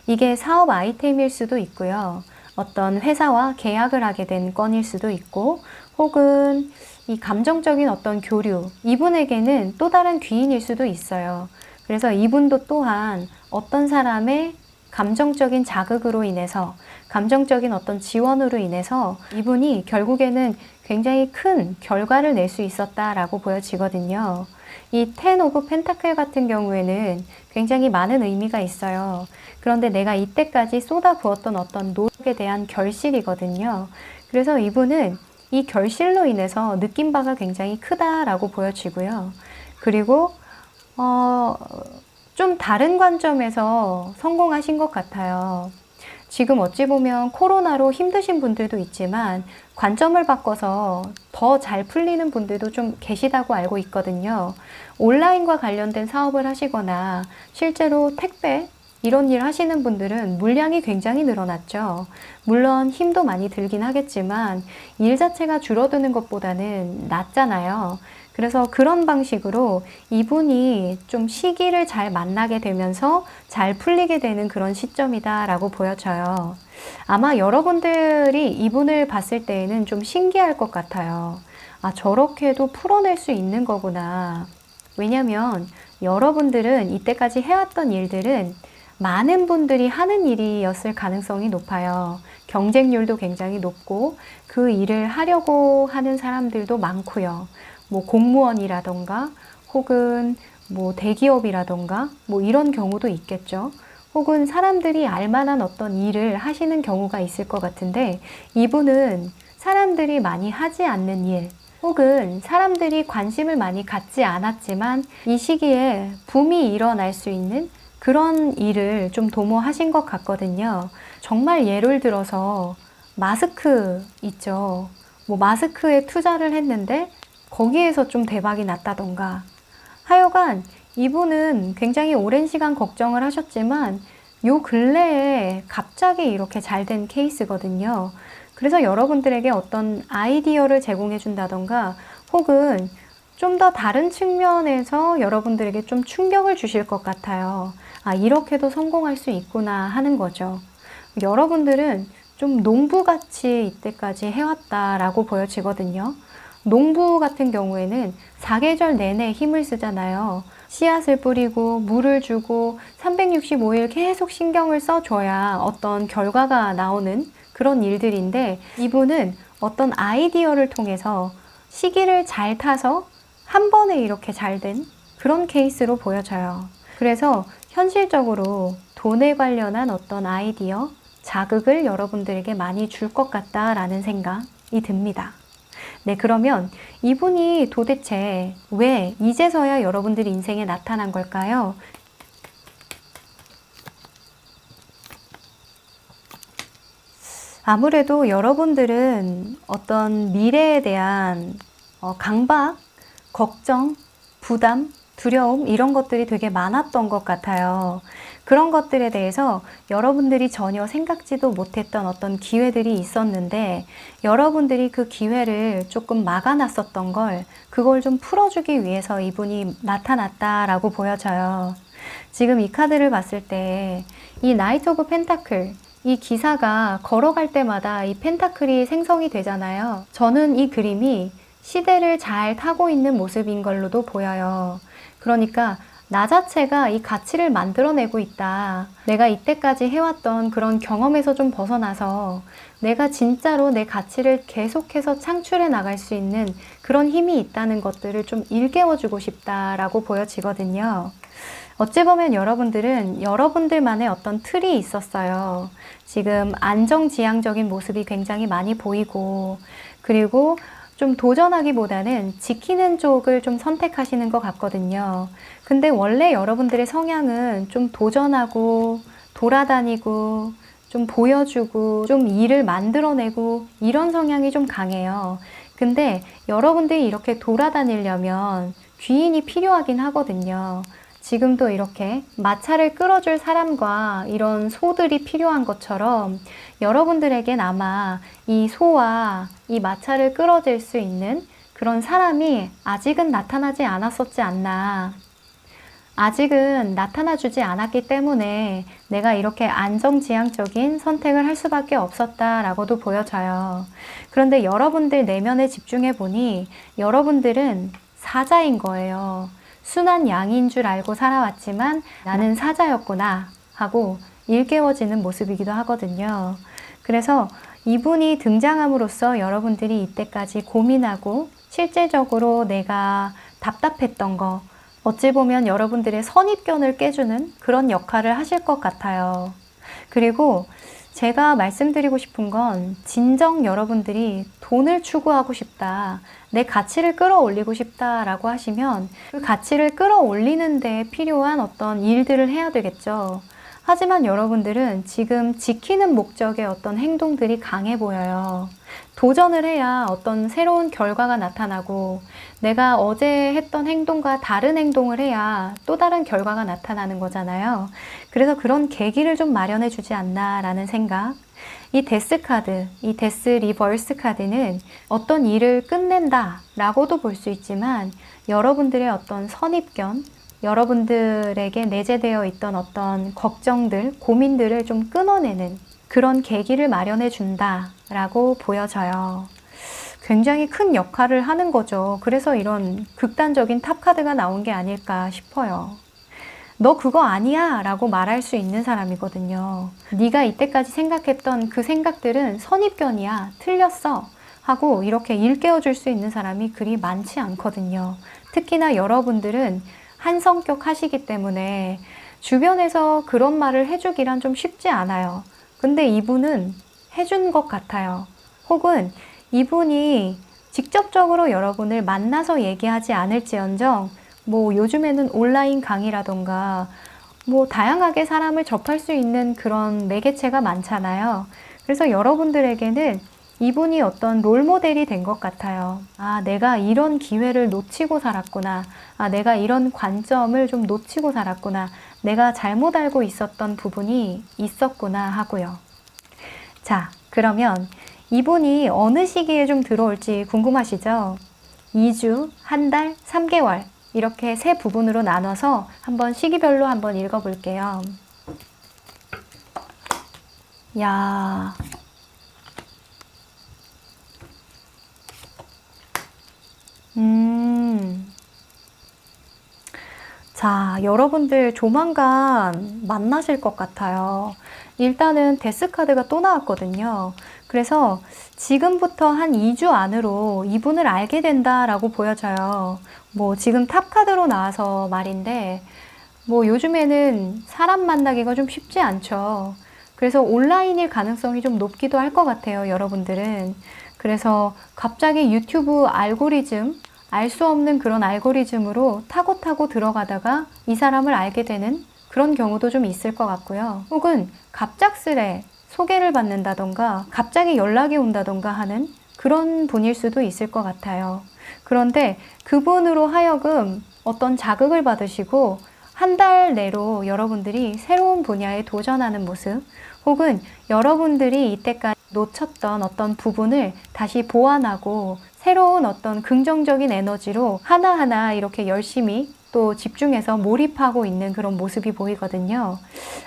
이게 사업 아이템일 수도 있고요. 어떤 회사와 계약을 하게 된 건일 수도 있고, 혹은 이 감정적인 어떤 교류, 이분에게는 또 다른 귀인일 수도 있어요. 그래서 이분도 또한 어떤 사람의 감정적인 자극으로 인해서, 감정적인 어떤 지원으로 인해서 이분이 결국에는 굉장히 큰 결과를 낼 수 있었다라고 보여지거든요. 이 텐 오브 펜타클 같은 경우에는 굉장히 많은 의미가 있어요. 그런데 내가 이때까지 쏟아부었던 어떤 노력에 대한 결실이거든요. 그래서 이분은 이 결실로 인해서 느낀 바가 굉장히 크다라고 보여지고요. 그리고 좀 다른 관점에서 성공하신 것 같아요. 지금 어찌 보면 코로나로 힘드신 분들도 있지만 관점을 바꿔서 더 잘 풀리는 분들도 좀 계시다고 알고 있거든요. 온라인과 관련된 사업을 하시거나 실제로 택배 이런 일 하시는 분들은 물량이 굉장히 늘어났죠. 물론 힘도 많이 들긴 하겠지만 일 자체가 줄어드는 것보다는 낫잖아요. 그래서 그런 방식으로 이분이 좀 시기를 잘 만나게 되면서 잘 풀리게 되는 그런 시점이다라고 보여져요. 아마 여러분들이 이분을 봤을 때에는 좀 신기할 것 같아요. 아, 저렇게도 풀어낼 수 있는 거구나. 왜냐면 여러분들은 이때까지 해왔던 일들은 많은 분들이 하는 일이었을 가능성이 높아요. 경쟁률도 굉장히 높고 그 일을 하려고 하는 사람들도 많고요. 뭐 공무원이라던가 혹은 뭐 대기업이라던가 뭐 이런 경우도 있겠죠. 혹은 사람들이 알만한 어떤 일을 하시는 경우가 있을 것 같은데 이분은 사람들이 많이 하지 않는 일 혹은 사람들이 관심을 많이 갖지 않았지만 이 시기에 붐이 일어날 수 있는 그런 일을 좀 도모하신 것 같거든요. 정말 예를 들어서 마스크 있죠. 뭐 마스크에 투자를 했는데 거기에서 좀 대박이 났다던가 하여간 이분은 굉장히 오랜 시간 걱정을 하셨지만 요 근래에 갑자기 이렇게 잘 된 케이스거든요. 그래서 여러분들에게 어떤 아이디어를 제공해 준다던가 혹은 좀 더 다른 측면에서 여러분들에게 좀 충격을 주실 것 같아요. 아, 이렇게도 성공할 수 있구나 하는 거죠. 여러분들은 좀 농부같이 이때까지 해왔다라고 보여지거든요. 농부 같은 경우에는 사계절 내내 힘을 쓰잖아요. 씨앗을 뿌리고 물을 주고 365일 계속 신경을 써줘야 어떤 결과가 나오는 그런 일들인데 이분은 어떤 아이디어를 통해서 시기를 잘 타서 한 번에 이렇게 잘 된 그런 케이스로 보여져요. 그래서 현실적으로 돈에 관련한 어떤 아이디어, 자극을 여러분들에게 많이 줄 것 같다라는 생각이 듭니다. 네, 그러면 이분이 도대체 왜 이제서야 여러분들 인생에 나타난 걸까요? 아무래도 여러분들은 어떤 미래에 대한 강박, 걱정, 부담, 두려움 이런 것들이 되게 많았던 것 같아요. 그런 것들에 대해서 여러분들이 전혀 생각지도 못했던 어떤 기회들이 있었는데 여러분들이 그 기회를 조금 막아놨었던 걸 그걸 좀 풀어주기 위해서 이분이 나타났다라고 보여져요. 지금 이 카드를 봤을 때 이 나이트 오브 펜타클 이 기사가 걸어갈 때마다 이 펜타클이 생성이 되잖아요. 저는 이 그림이 시대를 잘 타고 있는 모습인 걸로도 보여요. 그러니까 나 자체가 이 가치를 만들어내고 있다. 내가 이때까지 해왔던 그런 경험에서 좀 벗어나서 내가 진짜로 내 가치를 계속해서 창출해 나갈 수 있는 그런 힘이 있다는 것들을 좀 일깨워주고 싶다라고 보여지거든요. 어찌 보면 여러분들은 여러분들만의 어떤 틀이 있었어요. 지금 안정지향적인 모습이 굉장히 많이 보이고 그리고 좀 도전하기보다는 지키는 쪽을 좀 선택하시는 것 같거든요. 근데 원래 여러분들의 성향은 좀 도전하고 돌아다니고 좀 보여주고 좀 일을 만들어내고 이런 성향이 좀 강해요. 근데 여러분들이 이렇게 돌아다니려면 귀인이 필요하긴 하거든요. 지금도 이렇게 마차를 끌어줄 사람과 이런 소들이 필요한 것처럼 여러분들에겐 아마 이 소와 이 마차를 끌어줄 수 있는 그런 사람이 아직은 나타나지 않았었지 않나. 아직은 나타나주지 않았기 때문에 내가 이렇게 안정지향적인 선택을 할 수밖에 없었다라고도 보여져요. 그런데 여러분들 내면에 집중해 보니 여러분들은 사자인 거예요. 순한 양인 줄 알고 살아왔지만 나는 사자였구나 하고 일깨워지는 모습이기도 하거든요. 그래서 이분이 등장함으로써 여러분들이 이때까지 고민하고 실질적으로 내가 답답했던 거 어찌 보면 여러분들의 선입견을 깨주는 그런 역할을 하실 것 같아요. 그리고 제가 말씀드리고 싶은 건 진정 여러분들이 돈을 추구하고 싶다, 내 가치를 끌어올리고 싶다라고 하시면 그 가치를 끌어올리는 데 필요한 어떤 일들을 해야 되겠죠. 하지만 여러분들은 지금 지키는 목적의 어떤 행동들이 강해 보여요. 도전을 해야 어떤 새로운 결과가 나타나고 내가 어제 했던 행동과 다른 행동을 해야 또 다른 결과가 나타나는 거잖아요. 그래서 그런 계기를 좀 마련해 주지 않나라는 생각. 이 데스 카드, 이 데스 리버스 카드는 어떤 일을 끝낸다 라고도 볼 수 있지만 여러분들의 어떤 선입견, 여러분들에게 내재되어 있던 어떤 걱정들, 고민들을 좀 끊어내는 그런 계기를 마련해 준다 라고 보여져요. 굉장히 큰 역할을 하는 거죠. 그래서 이런 극단적인 탑 카드가 나온 게 아닐까 싶어요. 너 그거 아니야 라고 말할 수 있는 사람이거든요. 네가 이때까지 생각했던 그 생각들은 선입견이야, 틀렸어 하고 이렇게 일깨워 줄 수 있는 사람이 그리 많지 않거든요. 특히나 여러분들은 한 성격 하시기 때문에 주변에서 그런 말을 해주기란 좀 쉽지 않아요. 근데 이분은 해준 것 같아요. 혹은 이분이 직접적으로 여러분을 만나서 얘기하지 않을지언정 뭐 요즘에는 온라인 강의라던가 뭐 다양하게 사람을 접할 수 있는 그런 매개체가 많잖아요. 그래서 여러분들에게는 이분이 어떤 롤모델이 된 것 같아요. 아, 내가 이런 기회를 놓치고 살았구나. 아, 내가 이런 관점을 좀 놓치고 살았구나. 내가 잘못 알고 있었던 부분이 있었구나 하고요. 자, 그러면 이분이 어느 시기에 좀 들어올지 궁금하시죠? 2주, 한 달, 3개월 이렇게 세 부분으로 나눠서 한번 시기별로 한번 읽어볼게요. 야, 자, 여러분들 조만간 만나실 것 같아요. 일단은 데스카드가 또 나왔거든요. 그래서 지금부터 한 2주 안으로 이분을 알게 된다라고 보여져요. 뭐 지금 탑카드로 나와서 말인데 뭐 요즘에는 사람 만나기가 좀 쉽지 않죠. 그래서 온라인일 가능성이 좀 높기도 할 것 같아요, 여러분들은. 그래서 갑자기 유튜브 알고리즘, 알 수 없는 그런 알고리즘으로 타고 들어가다가 이 사람을 알게 되는 그런 경우도 좀 있을 것 같고요. 혹은 갑작스레 소개를 받는다던가 갑자기 연락이 온다던가 하는 그런 분일 수도 있을 것 같아요. 그런데 그분으로 하여금 어떤 자극을 받으시고 한 달 내로 여러분들이 새로운 분야에 도전하는 모습, 혹은 여러분들이 이때까지 놓쳤던 어떤 부분을 다시 보완하고 새로운 어떤 긍정적인 에너지로 하나하나 이렇게 열심히 또 집중해서 몰입하고 있는 그런 모습이 보이거든요.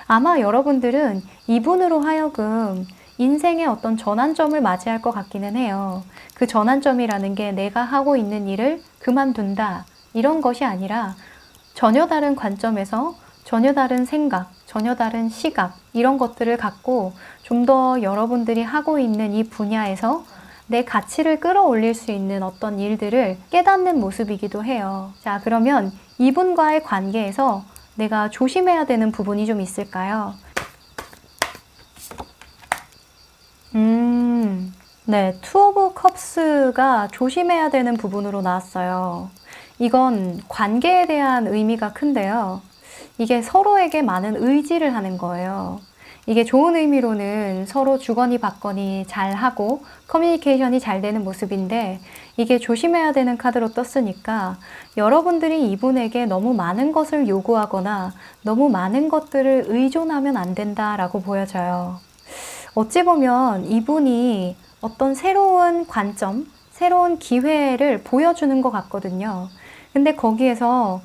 아마 여러분들은 이분으로 하여금 인생의 어떤 전환점을 맞이할 것 같기는 해요. 그 전환점이라는 게 내가 하고 있는 일을 그만둔다, 이런 것이 아니라 전혀 다른 관점에서 전혀 다른 생각, 전혀 다른 시각, 이런 것들을 갖고 좀 더 여러분들이 하고 있는 이 분야에서 내 가치를 끌어올릴 수 있는 어떤 일들을 깨닫는 모습이기도 해요. 자, 그러면 이분과의 관계에서 내가 조심해야 되는 부분이 좀 있을까요? 네, 투 오브 컵스가 조심해야 되는 부분으로 나왔어요. 이건 관계에 대한 의미가 큰데요. 이게 서로에게 많은 의지를 하는 거예요. 이게 좋은 의미로는 서로 주거니 받거니 잘하고 커뮤니케이션이 잘 되는 모습인데, 이게 조심해야 되는 카드로 떴으니까 여러분들이 이분에게 너무 많은 것을 요구하거나 너무 많은 것들을 의존하면 안 된다라고 보여져요. 어찌 보면 이분이 어떤 새로운 관점, 새로운 기회를 보여주는 것 같거든요. 근데 거기에서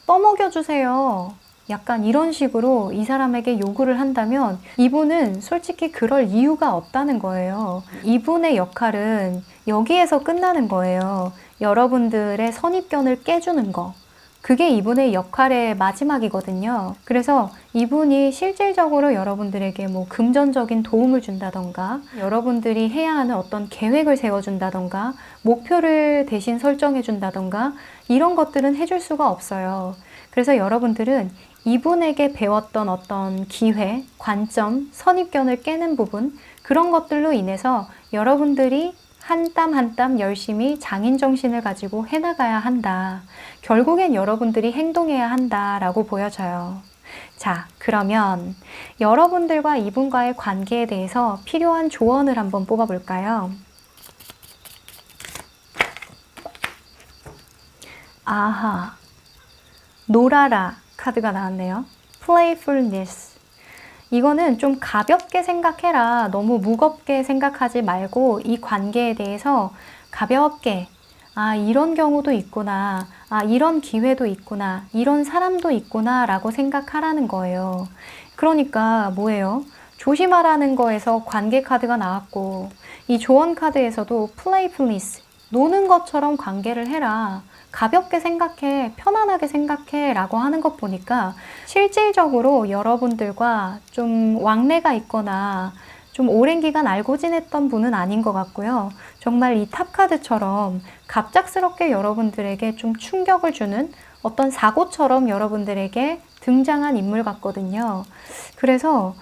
떠먹여주세요, 약간 이런 식으로 이 사람에게 요구를 한다면 이분은 솔직히 그럴 이유가 없다는 거예요. 이분의 역할은 여기에서 끝나는 거예요. 여러분들의 선입견을 깨주는 거. 그게 이분의 역할의 마지막이거든요. 그래서 이분이 실질적으로 여러분들에게 뭐 금전적인 도움을 준다던가, 여러분들이 해야 하는 어떤 계획을 세워준다던가, 목표를 대신 설정해 준다던가, 이런 것들은 해줄 수가 없어요. 그래서 여러분들은 이분에게 배웠던 어떤 기회, 관점, 선입견을 깨는 부분, 그런 것들로 인해서 여러분들이 한 땀 한 땀 열심히 장인 정신을 가지고 해나가야 한다. 결국엔 여러분들이 행동해야 한다라고 보여져요. 자, 그러면 여러분들과 이분과의 관계에 대해서 필요한 조언을 한번 뽑아볼까요? 아하, 놀아라 카드가 나왔네요. Playfulness. 이거는 좀 가볍게 생각해라. 너무 무겁게 생각하지 말고 이 관계에 대해서 가볍게, 아, 이런 경우도 있구나. 아, 이런 기회도 있구나. 이런 사람도 있구나. 라고 생각하라는 거예요. 그러니까 뭐예요? 조심하라는 거에서 관계 카드가 나왔고, 이 조언 카드에서도 playfulness, 노는 것처럼 관계를 해라. 가볍게 생각해, 편안하게 생각해 라고 하는 것 보니까 실질적으로 여러분들과 좀 왕래가 있거나 좀 오랜 기간 알고 지냈던 분은 아닌 것 같고요. 정말 이 탑카드처럼 갑작스럽게 여러분들에게 좀 충격을 주는 어떤 사고처럼 여러분들에게 등장한 인물 같거든요. 그래서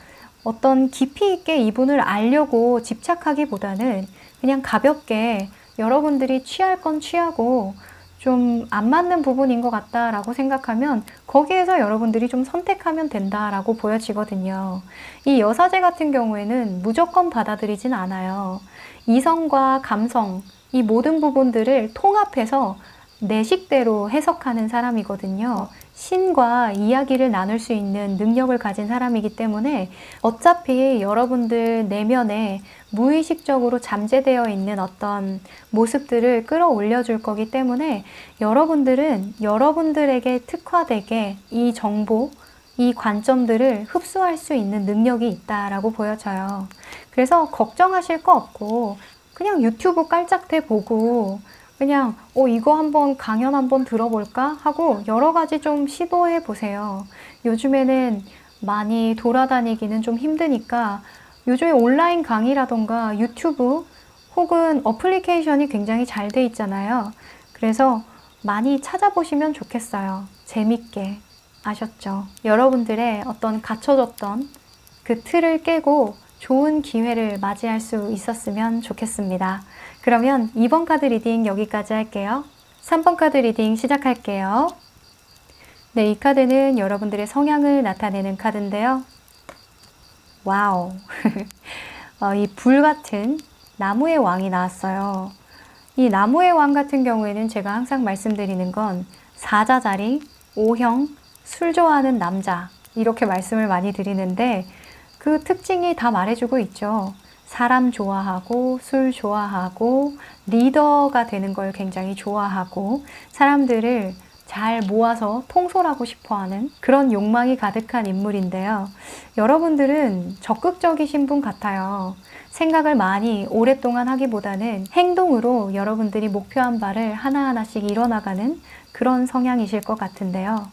어떤 깊이 있게 이분을 알려고 집착하기보다는 그냥 가볍게 여러분들이 취할 건 취하고 좀 안 맞는 부분인 것 같다라고 생각하면 거기에서 여러분들이 좀 선택하면 된다라고 보여지거든요. 이 여사제 같은 경우에는 무조건 받아들이진 않아요. 이성과 감성, 이 모든 부분들을 통합해서 내 식대로 해석하는 사람이거든요. 신과 이야기를 나눌 수 있는 능력을 가진 사람이기 때문에 어차피 여러분들 내면에 무의식적으로 잠재되어 있는 어떤 모습들을 끌어올려 줄 거기 때문에 여러분들은 여러분들에게 특화되게 이 정보, 이 관점들을 흡수할 수 있는 능력이 있다라고 보여져요. 그래서 걱정하실 거 없고 그냥 유튜브 깔짝대 보고 그냥 이거 한번 강연 한번 들어볼까 하고 여러 가지 좀 시도해 보세요. 요즘에는 많이 돌아다니기는 좀 힘드니까 요즘에 온라인 강의라던가 유튜브 혹은 어플리케이션이 굉장히 잘 돼 있잖아요. 그래서 많이 찾아보시면 좋겠어요. 재밌게. 아셨죠? 여러분들의 어떤 갖춰졌던 그 틀을 깨고 좋은 기회를 맞이할 수 있었으면 좋겠습니다. 그러면 2번 카드 리딩 여기까지 할게요. 3번 카드 리딩 시작할게요. 네, 이 카드는 여러분들의 성향을 나타내는 카드인데요. 와우. 이 불 같은 나무의 왕이 나왔어요. 이 나무의 왕 같은 경우에는 제가 항상 말씀드리는 건 사자자리, O형, 술 좋아하는 남자 이렇게 말씀을 많이 드리는데 그 특징이 다 말해주고 있죠. 사람 좋아하고 술 좋아하고 리더가 되는 걸 굉장히 좋아하고 사람들을 잘 모아서 통솔하고 싶어하는 그런 욕망이 가득한 인물인데요. 여러분들은 적극적이신 분 같아요. 생각을 많이 오랫동안 하기보다는 행동으로 여러분들이 목표한 바를 하나하나씩 이뤄나가는 그런 성향이실 것 같은데요.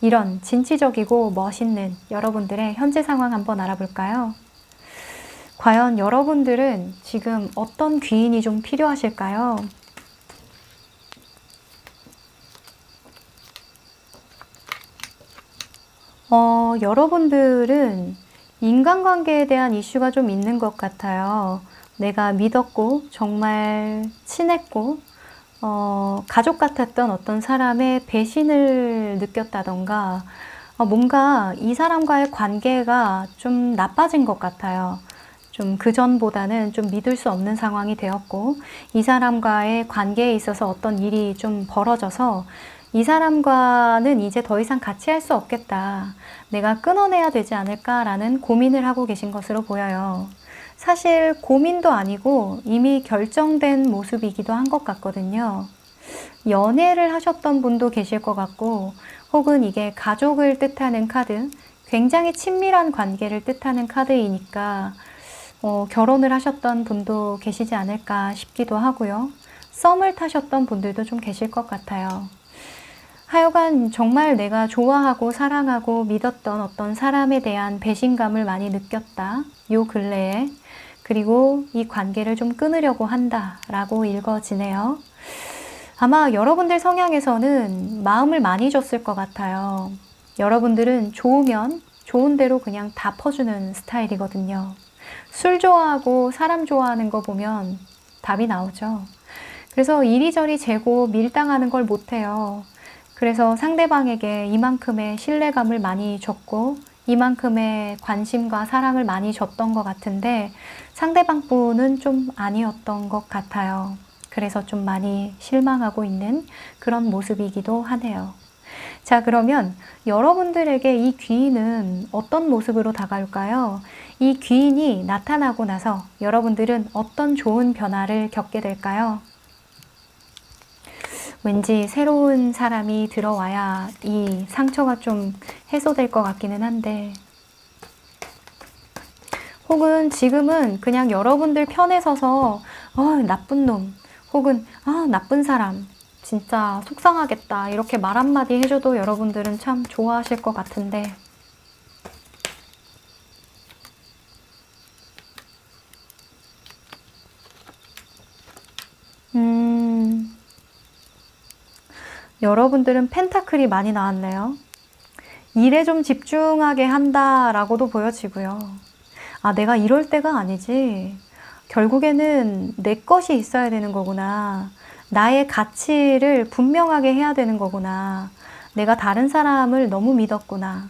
이런 진취적이고 멋있는 여러분들의 현재 상황 한번 알아볼까요? 과연 여러분들은 지금 어떤 귀인이 좀 필요하실까요? 여러분들은 인간관계에 대한 이슈가 좀 있는 것 같아요. 내가 믿었고 정말 친했고 가족 같았던 어떤 사람의 배신을 느꼈다던가 뭔가 이 사람과의 관계가 좀 나빠진 것 같아요. 좀 그전보다는 좀 믿을 수 없는 상황이 되었고 이 사람과의 관계에 있어서 어떤 일이 좀 벌어져서 이 사람과는 이제 더 이상 같이 할 수 없겠다. 내가 끊어내야 되지 않을까라는 고민을 하고 계신 것으로 보여요. 사실 고민도 아니고 이미 결정된 모습이기도 한 것 같거든요. 연애를 하셨던 분도 계실 것 같고 혹은 이게 가족을 뜻하는 카드, 굉장히 친밀한 관계를 뜻하는 카드이니까 결혼을 하셨던 분도 계시지 않을까 싶기도 하고요. 썸을 타셨던 분들도 좀 계실 것 같아요. 하여간 정말 내가 좋아하고 사랑하고 믿었던 어떤 사람에 대한 배신감을 많이 느꼈다. 요 근래에. 그리고 이 관계를 좀 끊으려고 한다 라고 읽어지네요. 아마 여러분들 성향에서는 마음을 많이 줬을 것 같아요. 여러분들은 좋으면 좋은 대로 그냥 다 퍼주는 스타일이거든요. 술 좋아하고 사람 좋아하는 거 보면 답이 나오죠. 그래서 이리저리 재고 밀당하는 걸 못해요. 그래서 상대방에게 이만큼의 신뢰감을 많이 줬고 이만큼의 관심과 사랑을 많이 줬던 것 같은데 상대방 분은 좀 아니었던 것 같아요. 그래서 좀 많이 실망하고 있는 그런 모습이기도 하네요. 자, 그러면 여러분들에게 이 귀인은 어떤 모습으로 다가올까요? 이 귀인이 나타나고 나서 여러분들은 어떤 좋은 변화를 겪게 될까요? 왠지 새로운 사람이 들어와야 이 상처가 좀 해소될 것 같기는 한데, 혹은 지금은 그냥 여러분들 편에 서서 나쁜 놈, 혹은 나쁜 사람, 진짜 속상하겠다 이렇게 말 한마디 해줘도 여러분들은 참 좋아하실 것 같은데, 여러분들은 펜타클이 많이 나왔네요. 일에 좀 집중하게 한다라고도 보여지고요. 내가 이럴 때가 아니지. 결국에는 내 것이 있어야 되는 거구나. 나의 가치를 분명하게 해야 되는 거구나. 내가 다른 사람을 너무 믿었구나.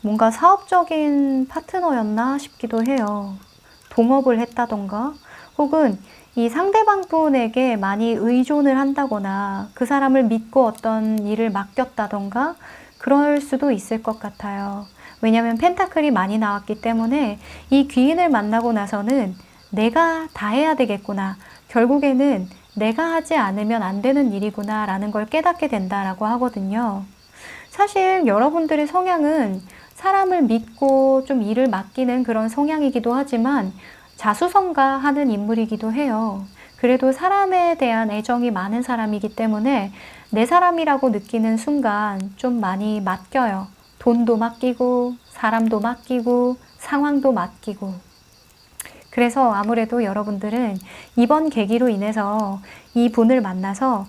뭔가 사업적인 파트너였나 싶기도 해요. 동업을 했다던가, 혹은 이 상대방 분에게 많이 의존을 한다거나 그 사람을 믿고 어떤 일을 맡겼다던가 그럴 수도 있을 것 같아요. 왜냐하면 펜타클이 많이 나왔기 때문에 이 귀인을 만나고 나서는 내가 다 해야 되겠구나. 결국에는 내가 하지 않으면 안 되는 일이구나 라는 걸 깨닫게 된다라고 하거든요. 사실 여러분들의 성향은 사람을 믿고 좀 일을 맡기는 그런 성향이기도 하지만 자수성가하는 인물이기도 해요. 그래도 사람에 대한 애정이 많은 사람이기 때문에 내 사람이라고 느끼는 순간 좀 많이 맡겨요. 돈도 맡기고 사람도 맡기고 상황도 맡기고. 그래서 아무래도 여러분들은 이번 계기로 인해서 이 분을 만나서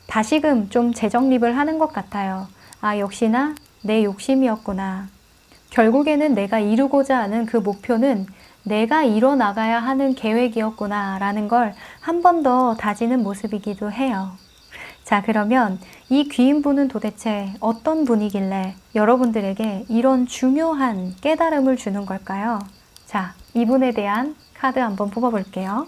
다시금 좀 재정립을 하는 것 같아요. 역시나 내 욕심이었구나. 결국에는 내가 이루고자 하는 그 목표는 내가 이뤄나가야 하는 계획이었구나 라는 걸 한 번 더 다지는 모습이기도 해요. 자, 그러면 이 귀인분은 도대체 어떤 분이길래 여러분들에게 이런 중요한 깨달음을 주는 걸까요? 자, 이분에 대한 카드 한번 뽑아볼게요.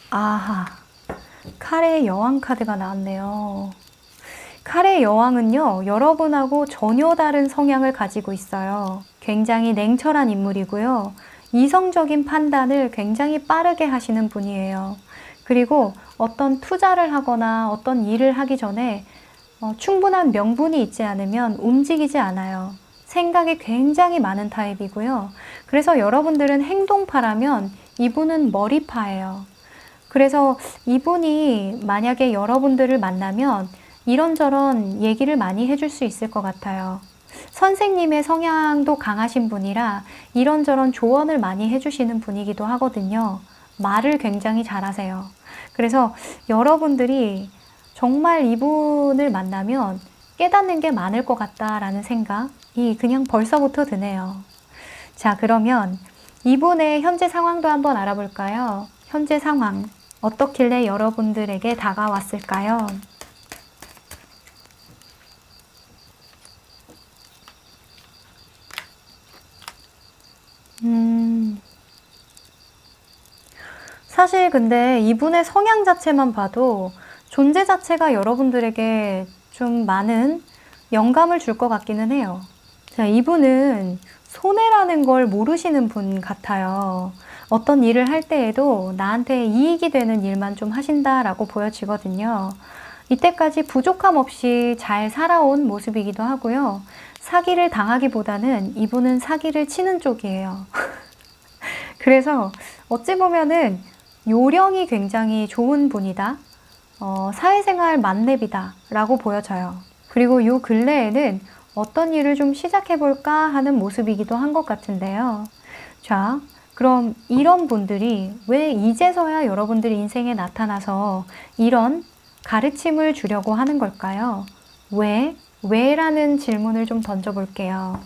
아하, 칼의 여왕 카드가 나왔네요. 칼의 여왕은요, 여러분하고 전혀 다른 성향을 가지고 있어요. 굉장히 냉철한 인물이고요. 이성적인 판단을 굉장히 빠르게 하시는 분이에요. 그리고 어떤 투자를 하거나 어떤 일을 하기 전에 충분한 명분이 있지 않으면 움직이지 않아요. 생각이 굉장히 많은 타입이고요. 그래서 여러분들은 행동파라면 이분은 머리파예요. 그래서 이분이 만약에 여러분들을 만나면 이런저런 얘기를 많이 해줄 수 있을 것 같아요. 선생님의 성향도 강하신 분이라 이런저런 조언을 많이 해주시는 분이기도 하거든요. 말을 굉장히 잘하세요. 그래서 여러분들이 정말 이분을 만나면 깨닫는 게 많을 것 같다라는 생각이 그냥 벌써부터 드네요. 자, 그러면 이분의 현재 상황도 한번 알아볼까요? 현재 상황, 어떻길래 여러분들에게 다가왔을까요? 사실 근데 이분의 성향 자체만 봐도 존재 자체가 여러분들에게 좀 많은 영감을 줄 것 같기는 해요. 자, 이분은 손해라는 걸 모르시는 분 같아요. 어떤 일을 할 때에도 나한테 이익이 되는 일만 좀 하신다라고 보여지거든요. 이때까지 부족함 없이 잘 살아온 모습이기도 하고요. 사기를 당하기보다는 이분은 사기를 치는 쪽이에요. 그래서 어찌 보면은 요령이 굉장히 좋은 분이다. 사회생활 만렙이다 라고 보여져요. 그리고 요 근래에는 어떤 일을 좀 시작해볼까 하는 모습이기도 한 것 같은데요. 자, 그럼 이런 분들이 왜 이제서야 여러분들 인생에 나타나서 이런 가르침을 주려고 하는 걸까요? 왜? 왜라는 질문을 좀 던져볼게요.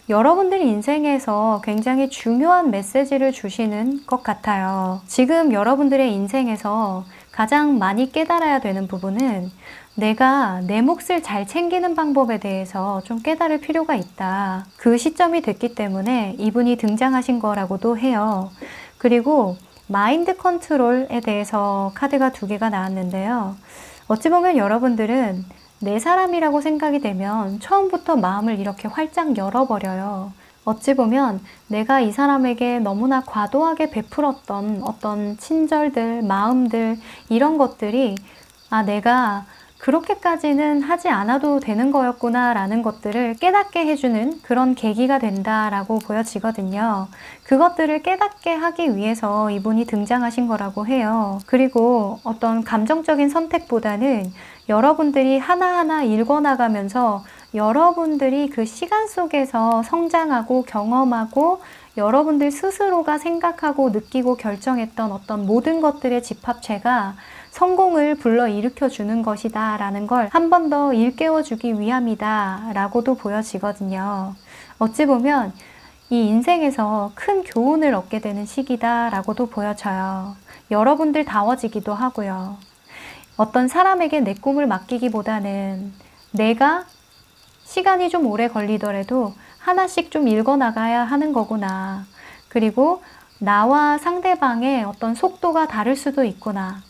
여러분들 인생에서 굉장히 중요한 메시지를 주시는 것 같아요. 지금 여러분들의 인생에서 가장 많이 깨달아야 되는 부분은 내가 내 몫을 잘 챙기는 방법에 대해서 좀 깨달을 필요가 있다. 그 시점이 됐기 때문에 이분이 등장하신 거라고도 해요. 그리고 마인드 컨트롤에 대해서 카드가 2개가 나왔는데요. 어찌 보면 여러분들은 내 사람이라고 생각이 되면 처음부터 마음을 이렇게 활짝 열어버려요. 어찌 보면 내가 이 사람에게 너무나 과도하게 베풀었던 어떤 친절들, 마음들, 이런 것들이 내가 그렇게까지는 하지 않아도 되는 거였구나 라는 것들을 깨닫게 해주는 그런 계기가 된다라고 보여지거든요. 그것들을 깨닫게 하기 위해서 이분이 등장하신 거라고 해요. 그리고 어떤 감정적인 선택보다는 여러분들이 하나하나 읽어나가면서 여러분들이 그 시간 속에서 성장하고 경험하고 여러분들 스스로가 생각하고 느끼고 결정했던 어떤 모든 것들의 집합체가 성공을 불러일으켜 주는 것이다 라는 걸 한 번 더 일깨워 주기 위함이다 라고도 보여지거든요. 어찌 보면 이 인생에서 큰 교훈을 얻게 되는 시기다 라고도 보여져요. 여러분들 다워지기도 하고요. 어떤 사람에게 내 꿈을 맡기기보다는 내가 시간이 좀 오래 걸리더라도 하나씩 좀 읽어나가야 하는 거구나. 그리고 나와 상대방의 어떤 속도가 다를 수도 있구나.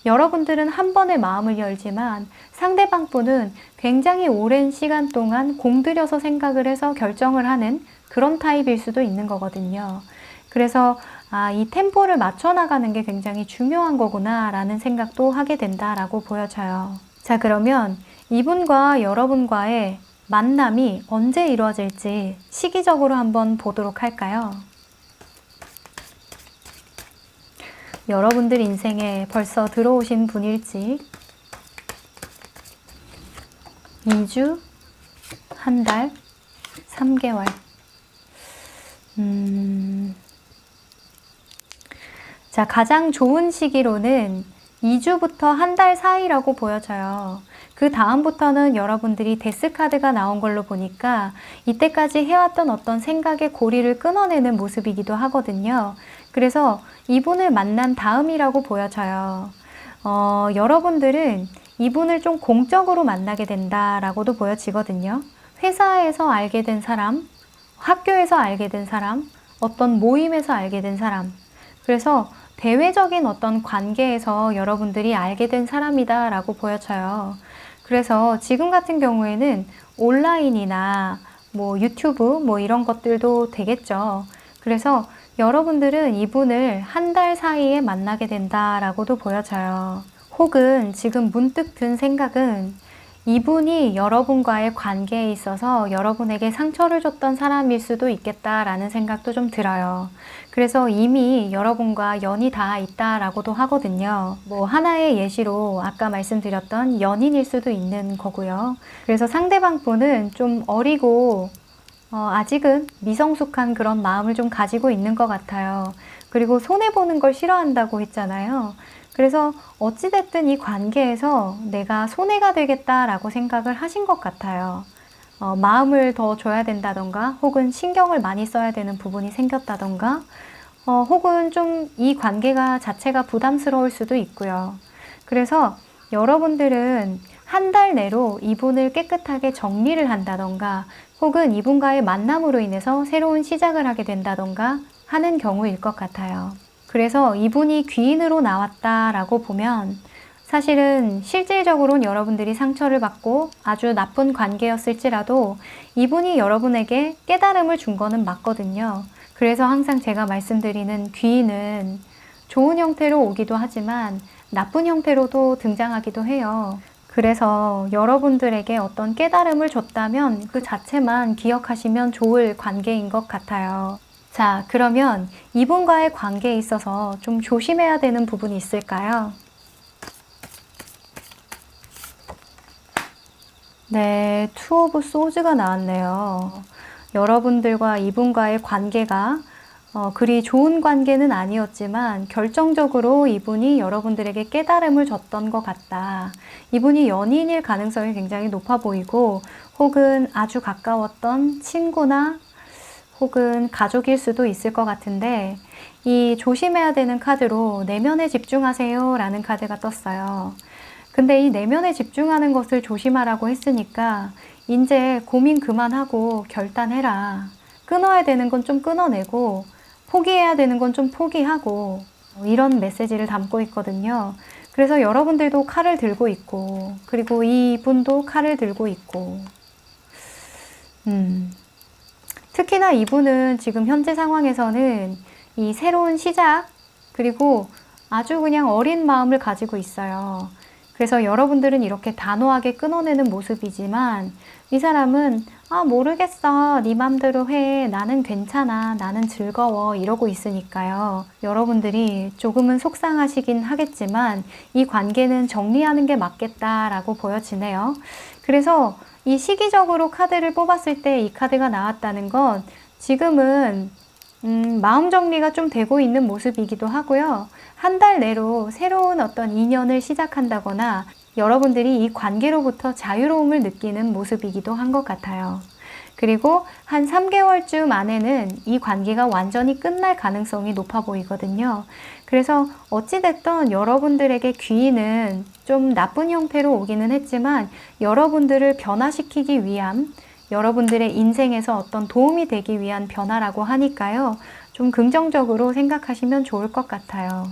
여러분들은 한 번에 마음을 열지만 상대방 분은 굉장히 오랜 시간 동안 공들여서 생각을 해서 결정을 하는 그런 타입일 수도 있는 거거든요. 그래서 이 템포를 맞춰 나가는 게 굉장히 중요한 거구나 라는 생각도 하게 된다라고 보여져요. 자, 그러면 이분과 여러분과의 만남이 언제 이루어질지 시기적으로 한번 보도록 할까요? 여러분들 인생에 벌써 들어오신 분일지 2주, 한 달, 3개월. 자, 가장 좋은 시기로는 2주부터 한 달 사이라고 보여져요. 그 다음부터는 여러분들이 데스 카드가 나온 걸로 보니까 이때까지 해왔던 어떤 생각의 고리를 끊어내는 모습이기도 하거든요. 그래서 이분을 만난 다음이라고 보여져요. 여러분들은 이분을 좀 공적으로 만나게 된다라고도 보여지거든요. 회사에서 알게 된 사람, 학교에서 알게 된 사람, 어떤 모임에서 알게 된 사람. 그래서 대외적인 어떤 관계에서 여러분들이 알게 된 사람이다 라고 보여져요. 그래서 지금 같은 경우에는 온라인이나 유튜브 이런 것들도 되겠죠. 그래서 여러분들은 이분을 한 달 사이에 만나게 된다라고도 보여져요. 혹은 지금 문득 든 생각은 이분이 여러분과의 관계에 있어서 여러분에게 상처를 줬던 사람일 수도 있겠다라는 생각도 좀 들어요. 그래서 이미 여러분과 연이 다 있다라고도 하거든요. 하나의 예시로 아까 말씀드렸던 연인일 수도 있는 거고요. 그래서 상대방 분은 좀 어리고 아직은 미성숙한 그런 마음을 좀 가지고 있는 것 같아요. 그리고 손해보는 걸 싫어한다고 했잖아요. 그래서 어찌됐든 이 관계에서 내가 손해가 되겠다라고 생각을 하신 것 같아요. 마음을 더 줘야 된다던가 혹은 신경을 많이 써야 되는 부분이 생겼다던가 혹은 좀 이 관계가 자체가 부담스러울 수도 있고요. 그래서 여러분들은 한 달 내로 이분을 깨끗하게 정리를 한다던가 혹은 이분과의 만남으로 인해서 새로운 시작을 하게 된다던가 하는 경우일 것 같아요. 그래서 이분이 귀인으로 나왔다라고 보면 사실은 실질적으로는 여러분들이 상처를 받고 아주 나쁜 관계였을지라도 이분이 여러분에게 깨달음을 준 거는 맞거든요. 그래서 항상 제가 말씀드리는 귀인은 좋은 형태로 오기도 하지만 나쁜 형태로도 등장하기도 해요. 그래서 여러분들에게 어떤 깨달음을 줬다면 그 자체만 기억하시면 좋을 관계인 것 같아요. 자, 그러면 이분과의 관계에 있어서 좀 조심해야 되는 부분이 있을까요? 네, 투 오브 소즈가 나왔네요. 여러분들과 이분과의 관계가 그리 좋은 관계는 아니었지만 결정적으로 이분이 여러분들에게 깨달음을 줬던 것 같다. 이분이 연인일 가능성이 굉장히 높아 보이고 혹은 아주 가까웠던 친구나 혹은 가족일 수도 있을 것 같은데 이 조심해야 되는 카드로 내면에 집중하세요 라는 카드가 떴어요. 근데 이 내면에 집중하는 것을 조심하라고 했으니까 이제 고민 그만하고 결단해라. 끊어야 되는 건 좀 끊어내고 포기해야 되는 건 좀 포기하고 이런 메시지를 담고 있거든요. 그래서 여러분들도 칼을 들고 있고 그리고 이분도 칼을 들고 있고 특히나 이분은 지금 현재 상황에서는 이 새로운 시작 그리고 아주 그냥 어린 마음을 가지고 있어요. 그래서 여러분들은 이렇게 단호하게 끊어내는 모습이지만 이 사람은 모르겠어. 네 맘대로 해. 나는 괜찮아. 나는 즐거워. 이러고 있으니까요. 여러분들이 조금은 속상하시긴 하겠지만 이 관계는 정리하는 게 맞겠다라고 보여지네요. 그래서 이 시기적으로 카드를 뽑았을 때 이 카드가 나왔다는 건 지금은 마음 정리가 좀 되고 있는 모습이기도 하고요. 한 달 내로 새로운 어떤 인연을 시작한다거나 여러분들이 이 관계로부터 자유로움을 느끼는 모습이기도 한 것 같아요. 그리고 한 3개월쯤 안에는 이 관계가 완전히 끝날 가능성이 높아 보이거든요. 그래서 어찌됐든 여러분들에게 귀인은 좀 나쁜 형태로 오기는 했지만 여러분들을 변화시키기 위한 여러분들의 인생에서 어떤 도움이 되기 위한 변화라고 하니까요. 좀 긍정적으로 생각하시면 좋을 것 같아요.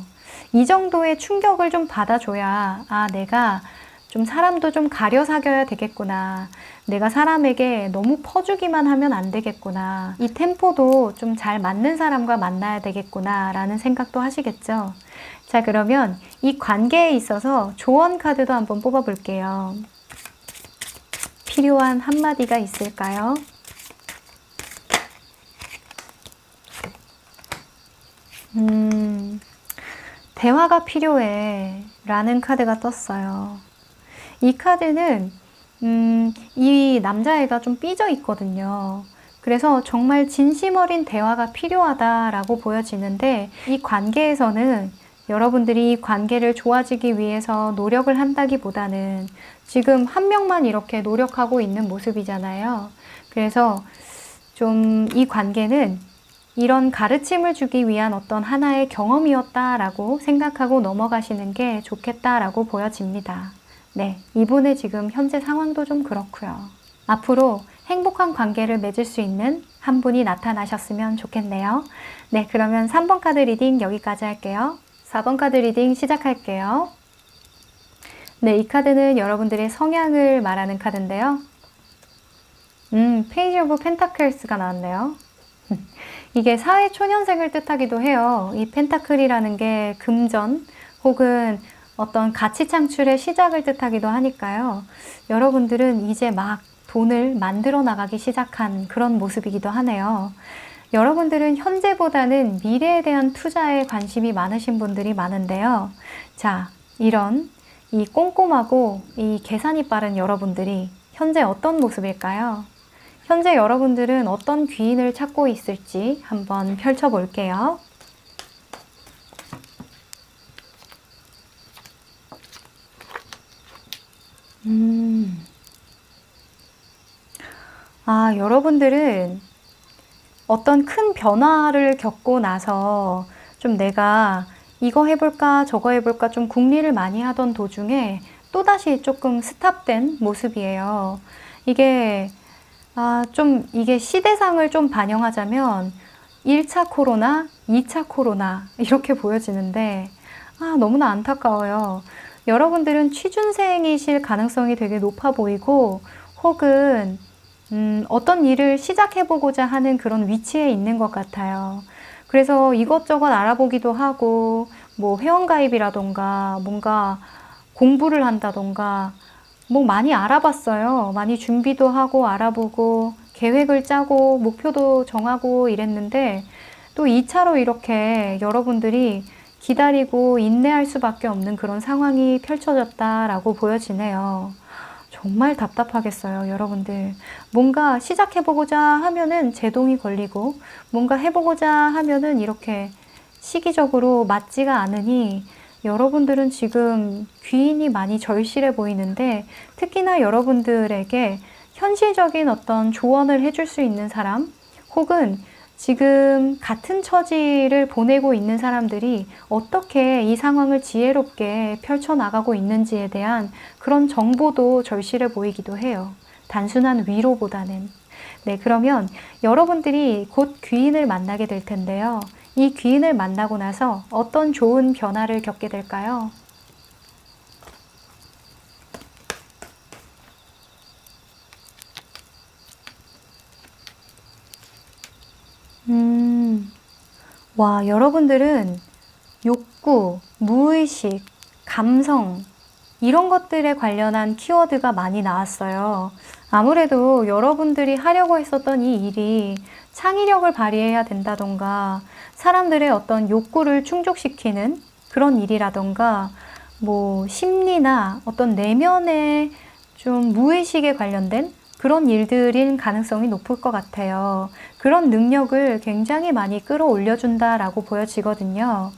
이 정도의 충격을 좀 받아줘야 내가 좀 사람도 좀 가려 사귀어야 되겠구나. 내가 사람에게 너무 퍼주기만 하면 안 되겠구나. 이 템포도 좀 잘 맞는 사람과 만나야 되겠구나 라는 생각도 하시겠죠. 자, 그러면 이 관계에 있어서 조언 카드도 한번 뽑아 볼게요. 필요한 한마디가 있을까요? 대화가 필요해 라는 카드가 떴어요. 이 카드는 이 남자애가 좀 삐져 있거든요. 그래서 정말 진심 어린 대화가 필요하다라고 보여지는데 이 관계에서는 여러분들이 이 관계를 좋아지기 위해서 노력을 한다기보다는 지금 한 명만 이렇게 노력하고 있는 모습이잖아요. 그래서 좀 이 관계는 이런 가르침을 주기 위한 어떤 하나의 경험이었다라고 생각하고 넘어가시는 게 좋겠다라고 보여집니다. 네, 이분의 지금 현재 상황도 좀 그렇고요. 앞으로 행복한 관계를 맺을 수 있는 한 분이 나타나셨으면 좋겠네요. 네, 그러면 3번 카드 리딩 여기까지 할게요. 4번 카드 리딩 시작할게요. 네, 이 카드는 여러분들의 성향을 말하는 카드인데요. 페이지 오브 펜타클스가 나왔네요. 이게 사회초년생을 뜻하기도 해요. 이 펜타클이라는 게 금전 혹은 어떤 가치 창출의 시작을 뜻하기도 하니까요. 여러분들은 이제 막 돈을 만들어 나가기 시작한 그런 모습이기도 하네요. 여러분들은 현재보다는 미래에 대한 투자에 관심이 많으신 분들이 많은데요. 자, 이런 이 꼼꼼하고 이 계산이 빠른 여러분들이 현재 어떤 모습일까요? 현재 여러분들은 어떤 귀인을 찾고 있을지 한번 펼쳐볼게요. 여러분들은 어떤 큰 변화를 겪고 나서 좀 내가 이거 해볼까 저거 해볼까 좀 궁리를 많이 하던 도중에 또다시 조금 스탑된 모습이에요. 이게 이게 시대상을 좀 반영하자면 1차 코로나, 2차 코로나 이렇게 보여지는데 너무나 안타까워요. 여러분들은 취준생이실 가능성이 되게 높아 보이고 혹은 어떤 일을 시작해보고자 하는 그런 위치에 있는 것 같아요. 그래서 이것저것 알아보기도 하고 뭐 회원가입이라던가 뭔가 공부를 한다던가 뭐 많이 알아봤어요. 많이 준비도 하고 알아보고 계획을 짜고 목표도 정하고 이랬는데 또 2차로 이렇게 여러분들이 기다리고 인내할 수밖에 없는 그런 상황이 펼쳐졌다라고 보여지네요. 정말 답답하겠어요, 여러분들. 뭔가 시작해보고자 하면은 제동이 걸리고, 뭔가 해보고자 하면은 이렇게 시기적으로 맞지가 않으니, 여러분들은 지금 귀인이 많이 절실해 보이는데, 특히나 여러분들에게 현실적인 어떤 조언을 해줄 수 있는 사람, 혹은 지금 같은 처지를 보내고 있는 사람들이 어떻게 이 상황을 지혜롭게 펼쳐나가고 있는지에 대한 그런 정보도 절실해 보이기도 해요. 단순한 위로보다는. 네, 그러면 여러분들이 곧 귀인을 만나게 될 텐데요. 이 귀인을 만나고 나서 어떤 좋은 변화를 겪게 될까요? 와, 여러분들은 욕구, 무의식, 감성, 이런 것들에 관련한 키워드가 많이 나왔어요. 아무래도 여러분들이 하려고 했었던 이 일이 창의력을 발휘해야 된다던가, 사람들의 어떤 욕구를 충족시키는 그런 일이라던가, 뭐, 심리나 어떤 내면의 좀 무의식에 관련된 그런 일들인 가능성이 높을 것 같아요. 그런 능력을 굉장히 많이 끌어올려준다라고 보여지거든요.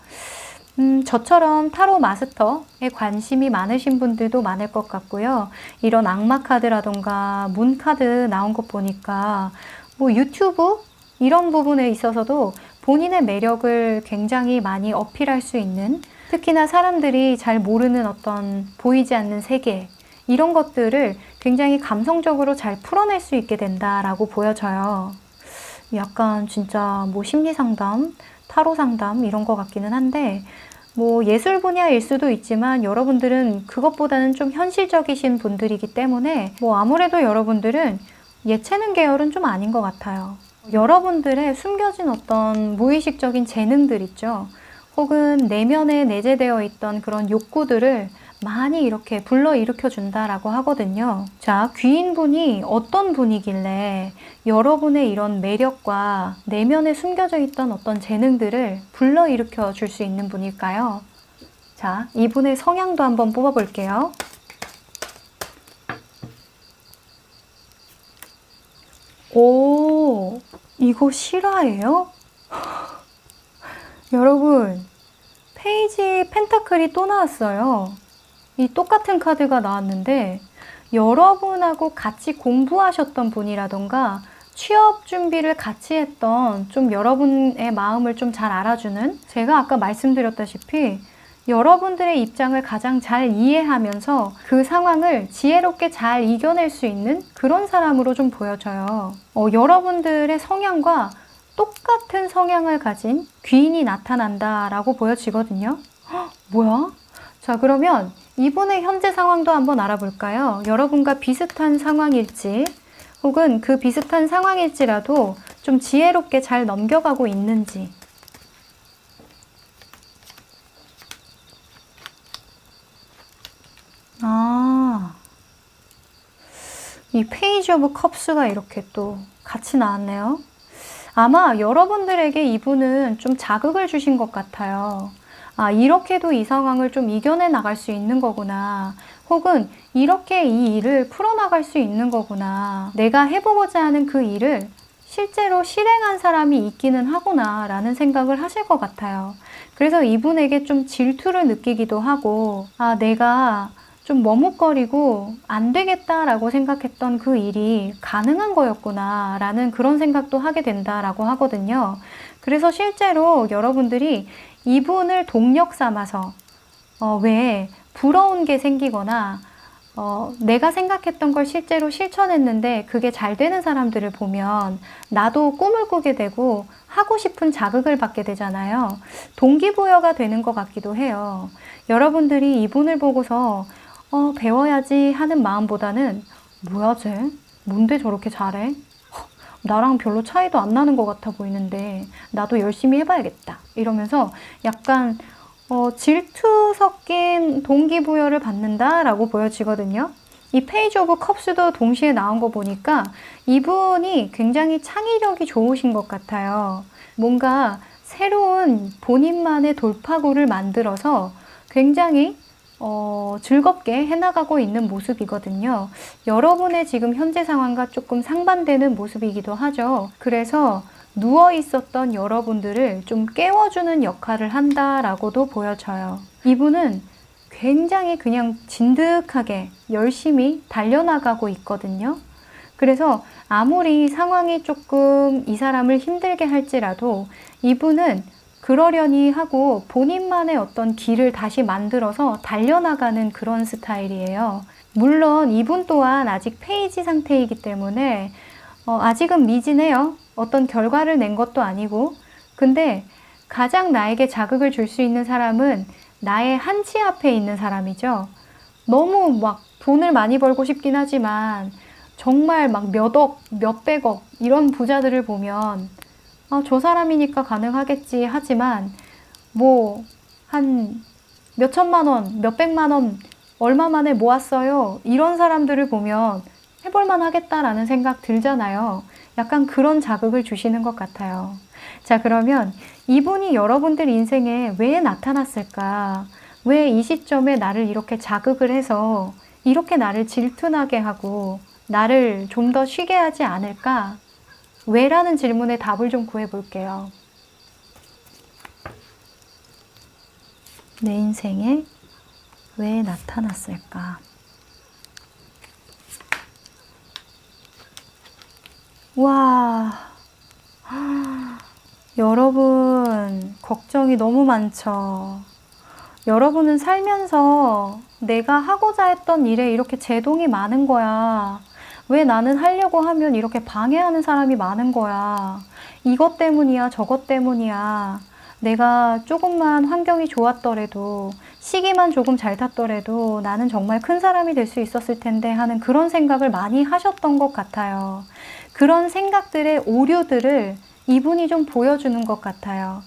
저처럼 타로 마스터에 관심이 많으신 분들도 많을 것 같고요. 이런 악마 카드라던가 문 카드 나온 것 보니까 뭐 유튜브 이런 부분에 있어서도 본인의 매력을 굉장히 많이 어필할 수 있는, 특히나 사람들이 잘 모르는 어떤 보이지 않는 세계, 이런 것들을 굉장히 감성적으로 잘 풀어낼 수 있게 된다라고 보여져요. 약간 진짜 뭐 심리 상담, 타로 상담 이런 것 같기는 한데, 뭐 예술 분야일 수도 있지만 여러분들은 그것보다는 좀 현실적이신 분들이기 때문에 뭐 아무래도 여러분들은 예체능 계열은 좀 아닌 것 같아요. 여러분들의 숨겨진 어떤 무의식적인 재능들 있죠. 혹은 내면에 내재되어 있던 그런 욕구들을 많이 이렇게 불러일으켜 준다라고 하거든요. 자, 귀인분이 어떤 분이길래 여러분의 이런 매력과 내면에 숨겨져 있던 어떤 재능들을 불러일으켜 줄 수 있는 분일까요? 자, 이분의 성향도 한번 뽑아볼게요. 오, 이거 실화예요? 여러분, 페이지 펜타클이 또 나왔어요. 이 똑같은 카드가 나왔는데, 여러분하고 같이 공부하셨던 분이라던가 취업 준비를 같이 했던, 좀 여러분의 마음을 좀 잘 알아주는, 제가 아까 말씀드렸다시피 여러분들의 입장을 가장 잘 이해하면서 그 상황을 지혜롭게 잘 이겨낼 수 있는 그런 사람으로 좀 보여져요. 여러분들의 성향과 똑같은 성향을 가진 귀인이 나타난다라고 보여지거든요. 헉, 뭐야? 자, 그러면 이분의 현재 상황도 한번 알아볼까요? 여러분과 비슷한 상황일지, 혹은 그 비슷한 상황일지라도 좀 지혜롭게 잘 넘겨가고 있는지. 아, 이 페이지 오브 컵스가 이렇게 또 같이 나왔네요. 아마 여러분들에게 이분은 좀 자극을 주신 것 같아요. 아, 이렇게도 이 상황을 좀 이겨내 나갈 수 있는 거구나. 혹은 이렇게 이 일을 풀어나갈 수 있는 거구나. 내가 해보고자 하는 그 일을 실제로 실행한 사람이 있기는 하구나 라는 생각을 하실 것 같아요. 그래서 이분에게 좀 질투를 느끼기도 하고, 아, 내가 좀 머뭇거리고 안 되겠다라고 생각했던 그 일이 가능한 거였구나 라는 그런 생각도 하게 된다라고 하거든요. 그래서 실제로 여러분들이 이분을 동력 삼아서 왜 부러운 게 생기거나 내가 생각했던 걸 실제로 실천했는데 그게 잘 되는 사람들을 보면 나도 꿈을 꾸게 되고 하고 싶은 자극을 받게 되잖아요. 동기부여가 되는 것 같기도 해요. 여러분들이 이분을 보고서 배워야지 하는 마음보다는 뭐야 쟤? 뭔데 저렇게 잘해? 나랑 별로 차이도 안 나는 것 같아 보이는데 나도 열심히 해봐야겠다 이러면서 약간 질투 섞인 동기부여를 받는다라고 보여지거든요. 이 페이지 오브 컵스도 동시에 나온 거 보니까 이분이 굉장히 창의력이 좋으신 것 같아요. 뭔가 새로운 본인만의 돌파구를 만들어서 굉장히 즐겁게 해나가고 있는 모습이거든요. 여러분의 지금 현재 상황과 조금 상반되는 모습이기도 하죠. 그래서 누워 있었던 여러분들을 좀 깨워주는 역할을 한다라고도 보여져요. 이분은 굉장히 그냥 진득하게 열심히 달려나가고 있거든요. 그래서 아무리 상황이 조금 이 사람을 힘들게 할지라도 이분은 그러려니 하고 본인만의 어떤 길을 다시 만들어서 달려나가는 그런 스타일이에요. 물론 이분 또한 아직 페이지 상태이기 때문에 아직은 미진해요. 어떤 결과를 낸 것도 아니고. 근데 가장 나에게 자극을 줄 수 있는 사람은 나의 한치 앞에 있는 사람이죠. 너무 막 돈을 많이 벌고 싶긴 하지만 정말 막 몇억, 몇백억 이런 부자들을 보면 저 사람이니까 가능하겠지 하지만 뭐 한 몇천만 원, 몇백만 원 얼마 만에 모았어요. 이런 사람들을 보면 해볼만 하겠다라는 생각 들잖아요. 약간 그런 자극을 주시는 것 같아요. 자, 그러면 이분이 여러분들 인생에 왜 나타났을까? 왜 이 시점에 나를 이렇게 자극을 해서 이렇게 나를 질투나게 하고 나를 좀 더 쉬게 하지 않을까? 왜라는 질문에 답을 좀 구해볼게요. 내 인생에 왜 나타났을까? 와, 여러분, 걱정이 너무 많죠? 여러분은 살면서 내가 하고자 했던 일에 이렇게 제동이 많은 거야. 왜 나는 하려고 하면 이렇게 방해하는 사람이 많은 거야. 이것 때문이야, 저것 때문이야. 내가 조금만 환경이 좋았더라도, 시기만 조금 잘 탔더라도 나는 정말 큰 사람이 될 수 있었을 텐데 하는 그런 생각을 많이 하셨던 것 같아요. 그런 생각들의 오류들을 이분이 좀 보여주는 것 같아요.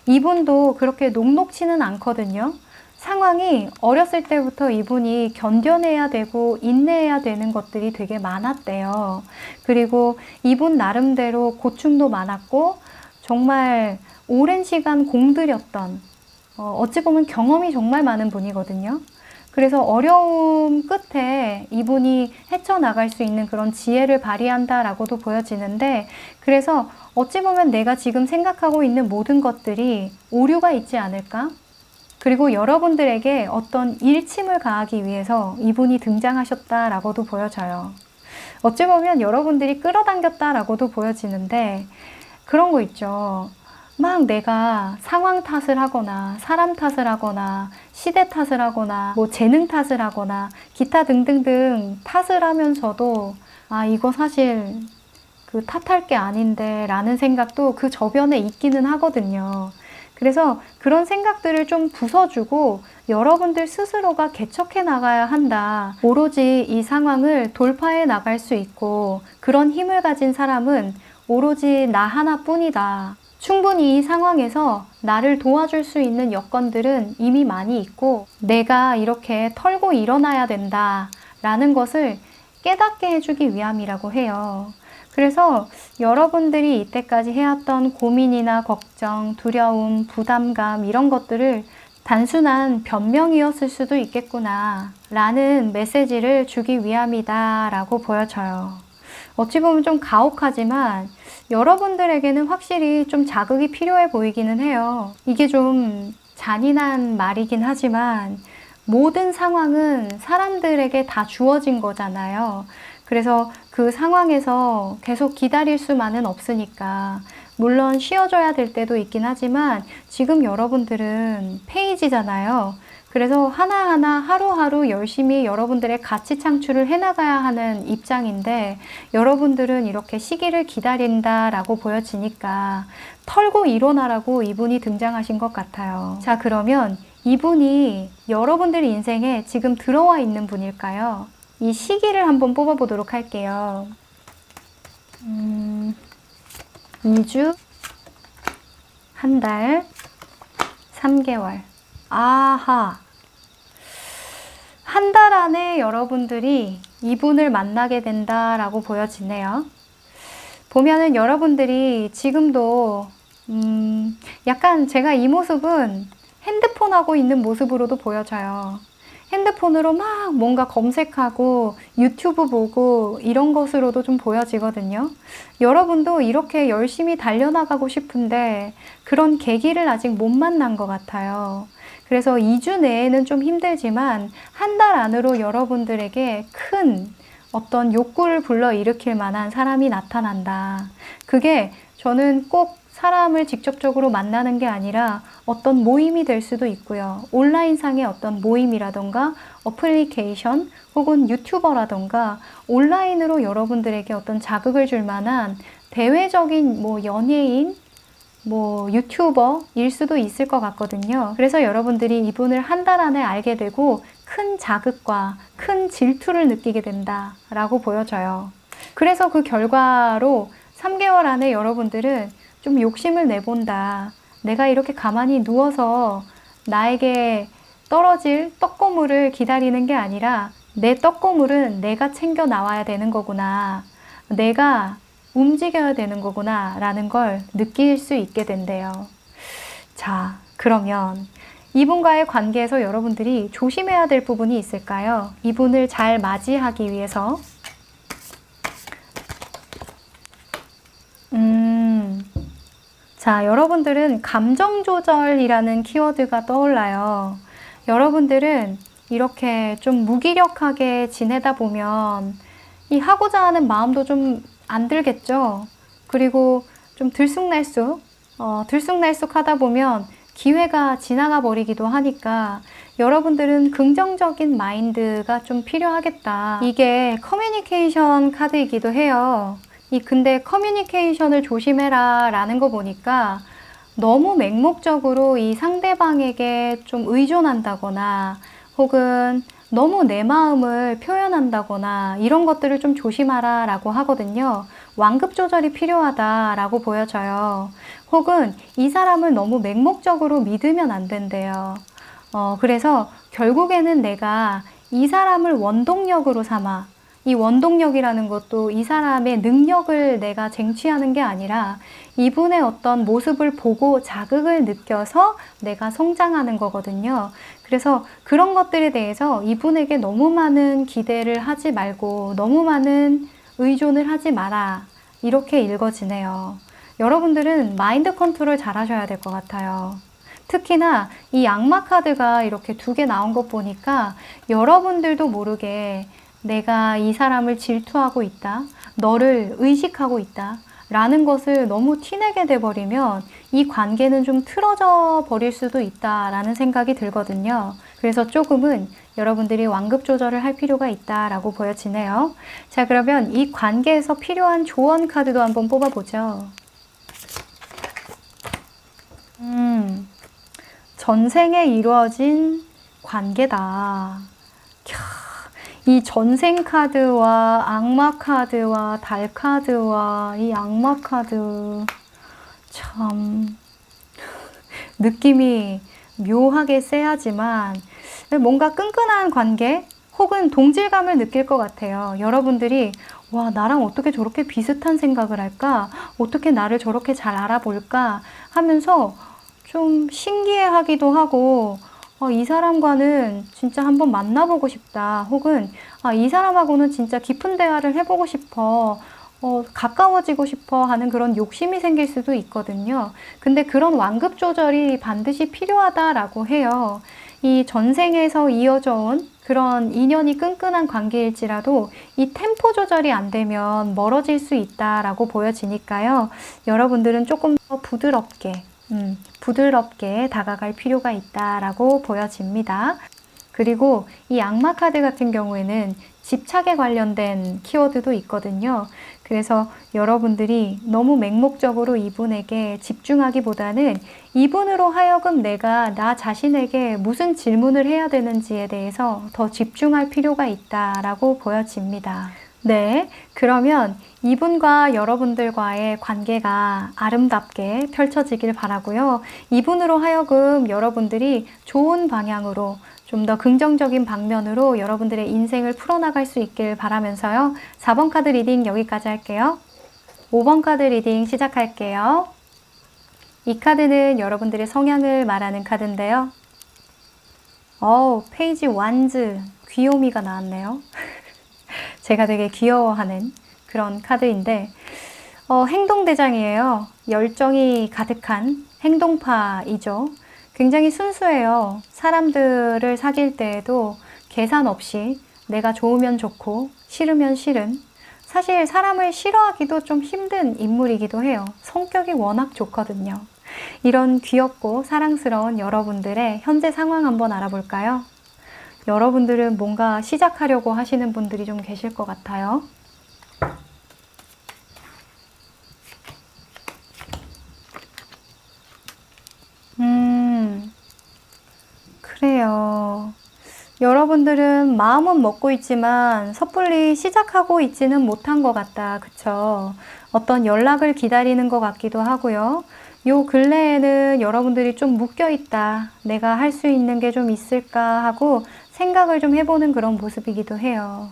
이분도 그렇게 녹록치는 않거든요. 상황이 어렸을 때부터 이분이 견뎌내야 되고 인내해야 되는 것들이 되게 많았대요. 그리고 이분 나름대로 고충도 많았고 정말 오랜 시간 공들였던 어찌 보면 경험이 정말 많은 분이거든요. 그래서 어려움 끝에 이분이 헤쳐나갈 수 있는 그런 지혜를 발휘한다라고도 보여지는데, 그래서 어찌 보면 내가 지금 생각하고 있는 모든 것들이 오류가 있지 않을까? 그리고 여러분들에게 어떤 일침을 가하기 위해서 이분이 등장하셨다라고도 보여져요. 어찌 보면 여러분들이 끌어당겼다라고도 보여지는데, 그런 거 있죠. 막 내가 상황 탓을 하거나 사람 탓을 하거나 시대 탓을 하거나 뭐 재능 탓을 하거나 기타 등등등 탓을 하면서도 이거 사실 그 탓할 게 아닌데 라는 생각도 그 저변에 있기는 하거든요. 그래서 그런 생각들을 좀 부숴주고 여러분들 스스로가 개척해 나가야 한다. 오로지 이 상황을 돌파해 나갈 수 있고 그런 힘을 가진 사람은 오로지 나 하나뿐이다. 충분히 이 상황에서 나를 도와줄 수 있는 여건들은 이미 많이 있고 내가 이렇게 털고 일어나야 된다 라는 것을 깨닫게 해주기 위함이라고 해요. 그래서 여러분들이 이때까지 해왔던 고민이나 걱정, 두려움, 부담감 이런 것들을 단순한 변명이었을 수도 있겠구나 라는 메시지를 주기 위함이다 라고 보여져요. 어찌 보면 좀 가혹하지만 여러분들에게는 확실히 좀 자극이 필요해 보이기는 해요. 이게 좀 잔인한 말이긴 하지만 모든 상황은 사람들에게 다 주어진 거잖아요. 그래서 그 상황에서 계속 기다릴 수만은 없으니까 물론 쉬어줘야 될 때도 있긴 하지만 지금 여러분들은 페이지잖아요. 그래서 하나하나 하루하루 열심히 여러분들의 가치 창출을 해나가야 하는 입장인데 여러분들은 이렇게 시기를 기다린다라고 보여지니까 털고 일어나라고 이분이 등장하신 것 같아요. 자, 그러면 이분이 여러분들 인생에 지금 들어와 있는 분일까요? 이 시기를 한번 뽑아보도록 할게요. 2주, 한 달, 3개월. 아하. 한 달 안에 여러분들이 이분을 만나게 된다라고 보여지네요. 보면은 여러분들이 지금도 약간 제가 이 모습은 핸드폰 하고 있는 모습으로도 보여져요. 핸드폰으로 막 뭔가 검색하고 유튜브 보고 이런 것으로도 좀 보여지거든요. 여러분도 이렇게 열심히 달려나가고 싶은데 그런 계기를 아직 못 만난 것 같아요. 그래서 2주 내에는 좀 힘들지만 한 달 안으로 여러분들에게 큰 어떤 욕구를 불러일으킬 만한 사람이 나타난다. 그게 저는 꼭 사람을 직접적으로 만나는 게 아니라 어떤 모임이 될 수도 있고요. 온라인상의 어떤 모임이라던가 어플리케이션 혹은 유튜버라던가 온라인으로 여러분들에게 어떤 자극을 줄 만한 대외적인 뭐 연예인, 뭐 유튜버일 수도 있을 것 같거든요. 그래서 여러분들이 이분을 한 달 안에 알게 되고 큰 자극과 큰 질투를 느끼게 된다라고 보여져요. 그래서 그 결과로 3개월 안에 여러분들은 좀 욕심을 내본다. 내가 이렇게 가만히 누워서 나에게 떨어질 떡고물을 기다리는 게 아니라 내 떡고물은 내가 챙겨 나와야 되는 거구나. 내가 움직여야 되는 거구나 라는 걸 느낄 수 있게 된대요. 자, 그러면 이분과의 관계에서 여러분들이 조심해야 될 부분이 있을까요? 이분을 잘 맞이하기 위해서 자, 여러분들은 감정 조절이라는 키워드가 떠올라요. 여러분들은 이렇게 좀 무기력하게 지내다 보면 이 하고자 하는 마음도 좀 안 들겠죠. 그리고 좀 들쑥날쑥 하다 보면 기회가 지나가 버리기도 하니까 여러분들은 긍정적인 마인드가 좀 필요하겠다. 이게 커뮤니케이션 카드이기도 해요. 근데 커뮤니케이션을 조심해라 라는 거 보니까 너무 맹목적으로 이 상대방에게 좀 의존한다거나 혹은 너무 내 마음을 표현한다거나 이런 것들을 좀 조심하라 라고 하거든요. 완급 조절이 필요하다 라고 보여져요. 혹은 이 사람을 너무 맹목적으로 믿으면 안 된대요. 그래서 결국에는 내가 이 사람을 원동력으로 삼아, 이 원동력이라는 것도 이 사람의 능력을 내가 쟁취하는 게 아니라 이분의 어떤 모습을 보고 자극을 느껴서 내가 성장하는 거거든요. 그래서 그런 것들에 대해서 이분에게 너무 많은 기대를 하지 말고 너무 많은 의존을 하지 마라. 이렇게 읽어지네요. 여러분들은 마인드 컨트롤 잘 하셔야 될 것 같아요. 특히나 이 악마 카드가 이렇게 2개 나온 것 보니까 여러분들도 모르게 내가 이 사람을 질투하고 있다, 너를 의식하고 있다 라는 것을 너무 티내게 돼버리면 이 관계는 좀 틀어져 버릴 수도 있다라는 생각이 들거든요. 그래서 조금은 여러분들이 완급 조절을 할 필요가 있다라고 보여지네요. 자, 그러면 이 관계에서 필요한 조언 카드도 한번 뽑아보죠. 전생에 이루어진 관계다. 이 전생 카드와 악마 카드와 달 카드와 이 악마 카드 참 느낌이 묘하게 쎄하지만 뭔가 끈끈한 관계 혹은 동질감을 느낄 것 같아요. 여러분들이 와, 나랑 어떻게 저렇게 비슷한 생각을 할까? 어떻게 나를 저렇게 잘 알아볼까? 하면서 좀 신기해하기도 하고 이 사람과는 진짜 한번 만나보고 싶다. 혹은 이 사람하고는 진짜 깊은 대화를 해보고 싶어. 가까워지고 싶어 하는 그런 욕심이 생길 수도 있거든요. 근데 그런 완급 조절이 반드시 필요하다라고 해요. 이 전생에서 이어져 온 그런 인연이 끈끈한 관계일지라도 이 템포 조절이 안 되면 멀어질 수 있다라고 보여지니까요. 여러분들은 조금 더 부드럽게 다가갈 필요가 있다라고 보여집니다. 그리고 이 악마 카드 같은 경우에는 집착에 관련된 키워드도 있거든요. 그래서 여러분들이 너무 맹목적으로 이분에게 집중하기보다는 이분으로 하여금 내가 나 자신에게 무슨 질문을 해야 되는지에 대해서 더 집중할 필요가 있다라고 보여집니다. 네, 그러면 이분과 여러분들과의 관계가 아름답게 펼쳐지길 바라고요. 이분으로 하여금 여러분들이 좋은 방향으로 좀 더 긍정적인 방면으로 여러분들의 인생을 풀어나갈 수 있길 바라면서요. 4번 카드 리딩 여기까지 할게요. 5번 카드 리딩 시작할게요. 이 카드는 여러분들의 성향을 말하는 카드인데요. 페이지 완즈 귀요미가 나왔네요. 제가 되게 귀여워하는 그런 카드인데 행동대장이에요. 열정이 가득한 행동파이죠. 굉장히 순수해요. 사람들을 사귈 때에도 계산 없이 내가 좋으면 좋고 싫으면 싫은, 사실 사람을 싫어하기도 좀 힘든 인물이기도 해요. 성격이 워낙 좋거든요. 이런 귀엽고 사랑스러운 여러분들의 현재 상황 한번 알아볼까요? 여러분들은 뭔가 시작하려고 하시는 분들이 좀 계실 것 같아요. 그래요. 여러분들은 마음은 먹고 있지만 섣불리 시작하고 있지는 못한 것 같다. 그쵸? 어떤 연락을 기다리는 것 같기도 하고요. 요 근래에는 여러분들이 좀 묶여 있다. 내가 할 수 있는 게 좀 있을까 하고 생각을 좀 해보는 그런 모습이기도 해요.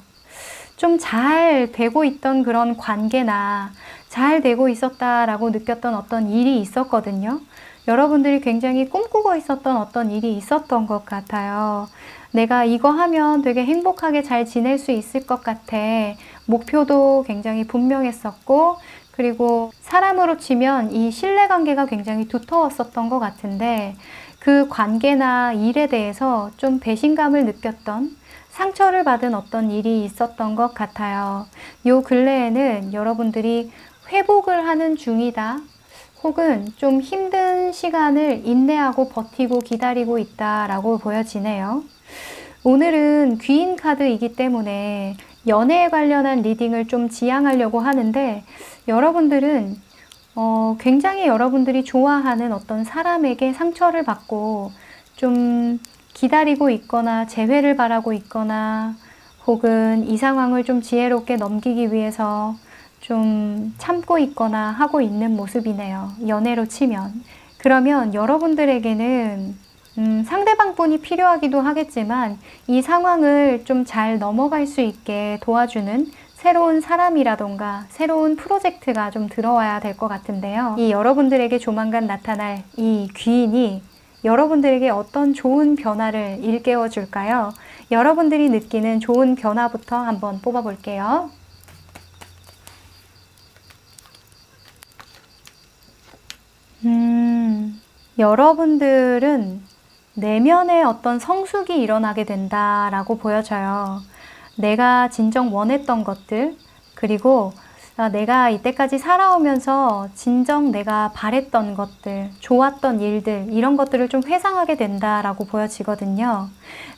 좀 잘 되고 있던 그런 관계나 잘 되고 있었다라고 느꼈던 어떤 일이 있었거든요. 여러분들이 굉장히 꿈꾸고 있었던 어떤 일이 있었던 것 같아요. 내가 이거 하면 되게 행복하게 잘 지낼 수 있을 것 같아. 목표도 굉장히 분명했었고, 그리고 사람으로 치면 이 신뢰관계가 굉장히 두터웠었던 것 같은데, 그 관계나 일에 대해서 좀 배신감을 느꼈던, 상처를 받은 어떤 일이 있었던 것 같아요. 요 근래에는 여러분들이 회복을 하는 중이다. 혹은 좀 힘든 시간을 인내하고 버티고 기다리고 있다라고 보여지네요. 오늘은 귀인 카드이기 때문에 연애에 관련한 리딩을 좀 지향하려고 하는데, 여러분들은 굉장히 여러분들이 좋아하는 어떤 사람에게 상처를 받고 좀 기다리고 있거나 재회를 바라고 있거나, 혹은 이 상황을 좀 지혜롭게 넘기기 위해서 좀 참고 있거나 하고 있는 모습이네요. 연애로 치면. 그러면 여러분들에게는 상대방 분이 필요하기도 하겠지만 이 상황을 좀 잘 넘어갈 수 있게 도와주는 새로운 사람이라던가 새로운 프로젝트가 좀 들어와야 될 것 같은데요. 이 여러분들에게 조만간 나타날 이 귀인이 여러분들에게 어떤 좋은 변화를 일깨워 줄까요? 여러분들이 느끼는 좋은 변화부터 한번 뽑아볼게요. 여러분들은 내면에 어떤 성숙이 일어나게 된다라고 보여져요. 내가 진정 원했던 것들, 그리고 내가 이때까지 살아오면서 진정 내가 바랬던 것들, 좋았던 일들, 이런 것들을 좀 회상하게 된다라고 보여지거든요.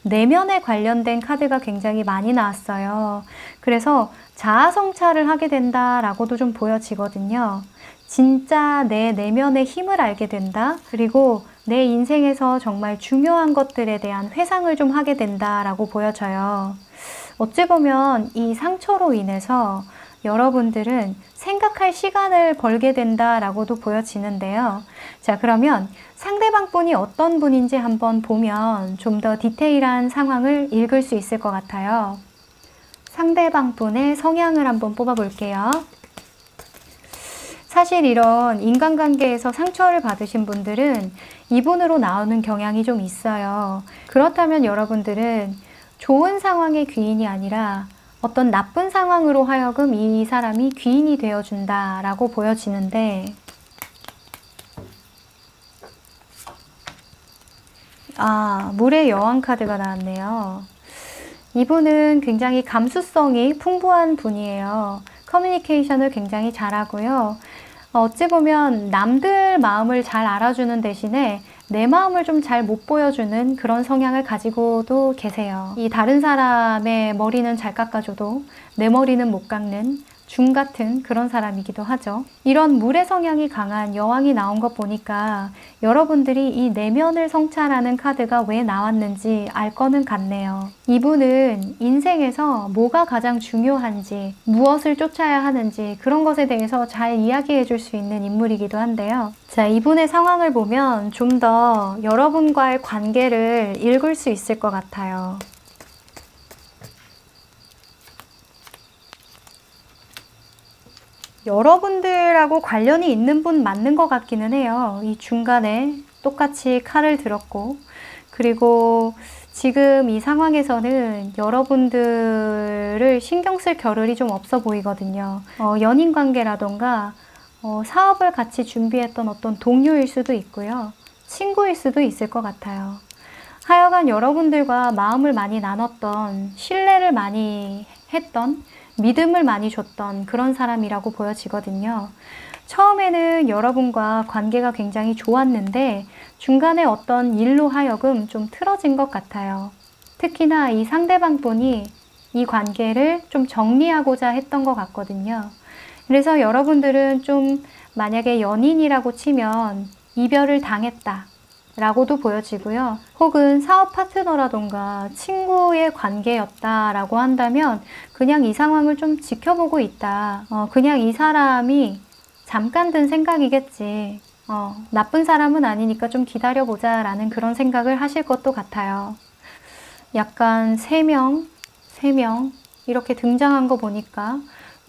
내면에 관련된 카드가 굉장히 많이 나왔어요. 그래서 자아 성찰을 하게 된다라고도 좀 보여지거든요. 진짜 내 내면의 힘을 알게 된다. 그리고 내 인생에서 정말 중요한 것들에 대한 회상을 좀 하게 된다라고 보여져요. 어찌 보면 이 상처로 인해서 여러분들은 생각할 시간을 벌게 된다라고도 보여지는데요. 자, 그러면 상대방 분이 어떤 분인지 한번 보면 좀 더 디테일한 상황을 읽을 수 있을 것 같아요. 상대방 분의 성향을 한번 뽑아볼게요. 사실 이런 인간관계에서 상처를 받으신 분들은 이분으로 나오는 경향이 좀 있어요. 그렇다면 여러분들은 좋은 상황의 귀인이 아니라 어떤 나쁜 상황으로 하여금 이 사람이 귀인이 되어준다라고 보여지는데, 물의 여왕 카드가 나왔네요. 이분은 굉장히 감수성이 풍부한 분이에요. 커뮤니케이션을 굉장히 잘하고요. 어찌 보면 남들 마음을 잘 알아주는 대신에 내 마음을 좀 잘 못 보여주는 그런 성향을 가지고도 계세요. 이 다른 사람의 머리는 잘 깎아줘도 내 머리는 못 깎는 중 같은 그런 사람이기도 하죠. 이런 물의 성향이 강한 여왕이 나온 것 보니까 여러분들이 이 내면을 성찰하는 카드가 왜 나왔는지 알 거는 같네요. 이분은 인생에서 뭐가 가장 중요한지, 무엇을 쫓아야 하는지 그런 것에 대해서 잘 이야기해 줄 수 있는 인물이기도 한데요. 자, 이분의 상황을 보면 좀 더 여러분과의 관계를 읽을 수 있을 것 같아요. 여러분들하고 관련이 있는 분 맞는 것 같기는 해요. 이 중간에 똑같이 칼을 들었고, 그리고 지금 이 상황에서는 여러분들을 신경 쓸 겨를이 좀 없어 보이거든요. 연인 관계라던가 사업을 같이 준비했던 어떤 동료일 수도 있고요. 친구일 수도 있을 것 같아요. 하여간 여러분들과 마음을 많이 나눴던, 신뢰를 많이 했던, 믿음을 많이 줬던 그런 사람이라고 보여지거든요. 처음에는 여러분과 관계가 굉장히 좋았는데 중간에 어떤 일로 하여금 좀 틀어진 것 같아요. 특히나 이 상대방 분이 이 관계를 좀 정리하고자 했던 것 같거든요. 그래서 여러분들은 좀 만약에 연인이라고 치면 이별을 당했다 라고도 보여지고요. 혹은 사업 파트너라던가 친구의 관계였다라고 한다면 그냥 이 상황을 좀 지켜보고 있다. 그냥 이 사람이 잠깐 든 생각이겠지. 나쁜 사람은 아니니까 좀 기다려보자 라는 그런 생각을 하실 것도 같아요. 약간 세 명 이렇게 등장한 거 보니까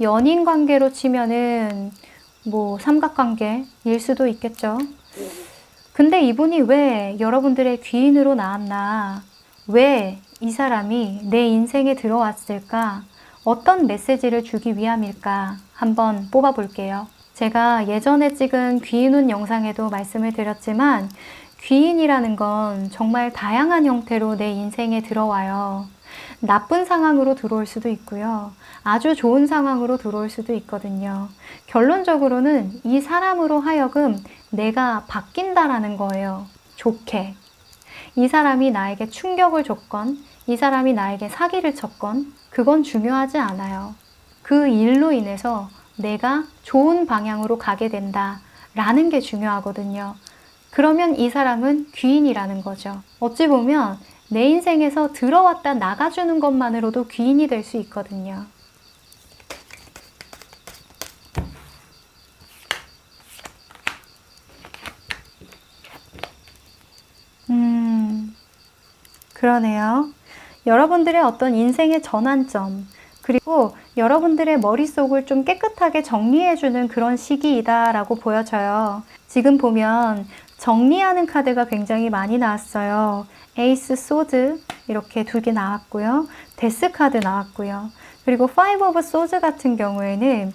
연인 관계로 치면은 뭐 삼각관계일 수도 있겠죠. 근데 이분이 왜 여러분들의 귀인으로 나왔나? 왜 이 사람이 내 인생에 들어왔을까? 어떤 메시지를 주기 위함일까? 한번 뽑아볼게요. 제가 예전에 찍은 귀인운 영상에도 말씀을 드렸지만 귀인이라는 건 정말 다양한 형태로 내 인생에 들어와요. 나쁜 상황으로 들어올 수도 있고요. 아주 좋은 상황으로 들어올 수도 있거든요. 결론적으로는 이 사람으로 하여금 내가 바뀐다라는 거예요. 좋게. 이 사람이 나에게 충격을 줬건, 이 사람이 나에게 사기를 쳤건, 그건 중요하지 않아요. 그 일로 인해서 내가 좋은 방향으로 가게 된다라는 게 중요하거든요. 그러면 이 사람은 귀인이라는 거죠. 어찌 보면 내 인생에서 들어왔다 나가주는 것만으로도 귀인이 될 수 있거든요. 그러네요. 여러분들의 어떤 인생의 전환점, 그리고 여러분들의 머릿속을 좀 깨끗하게 정리해주는 그런 시기이다라고 보여져요. 지금 보면 정리하는 카드가 굉장히 많이 나왔어요. 에이스 소드 이렇게 2개 나왔고요. 데스 카드 나왔고요. 그리고 파이브 오브 소드 같은 경우에는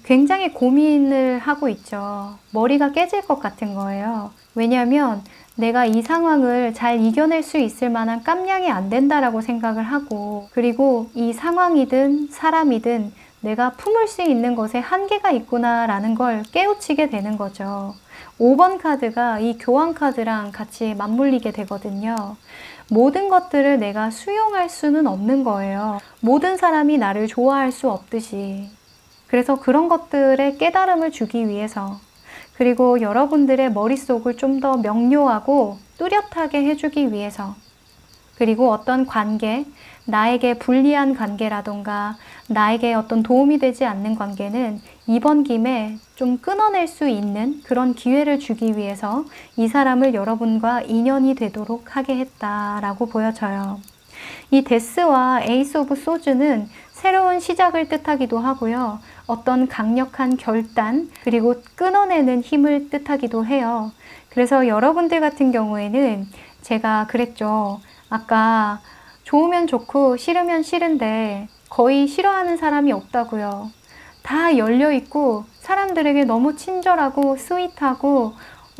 굉장히 고민을 하고 있죠. 머리가 깨질 것 같은 거예요. 왜냐하면 내가 이 상황을 잘 이겨낼 수 있을 만한 깜냥이 안 된다라고 생각을 하고, 그리고 이 상황이든 사람이든 내가 품을 수 있는 것에 한계가 있구나라는 걸 깨우치게 되는 거죠. 5번 카드가 이 교환 카드랑 같이 맞물리게 되거든요. 모든 것들을 내가 수용할 수는 없는 거예요. 모든 사람이 나를 좋아할 수 없듯이. 그래서 그런 것들에 깨달음을 주기 위해서, 그리고 여러분들의 머릿속을 좀 더 명료하고 뚜렷하게 해주기 위해서, 그리고 어떤 관계, 나에게 불리한 관계라던가 나에게 어떤 도움이 되지 않는 관계는 이번 김에 좀 끊어낼 수 있는 그런 기회를 주기 위해서 이 사람을 여러분과 인연이 되도록 하게 했다라고 보여져요. 이 데스와 에이스 오브 소즈는 새로운 시작을 뜻하기도 하고요. 어떤 강력한 결단, 그리고 끊어내는 힘을 뜻하기도 해요. 그래서 여러분들 같은 경우에는 제가 그랬죠. 아까 좋으면 좋고 싫으면 싫은데 거의 싫어하는 사람이 없다고요. 다 열려있고 사람들에게 너무 친절하고 스윗하고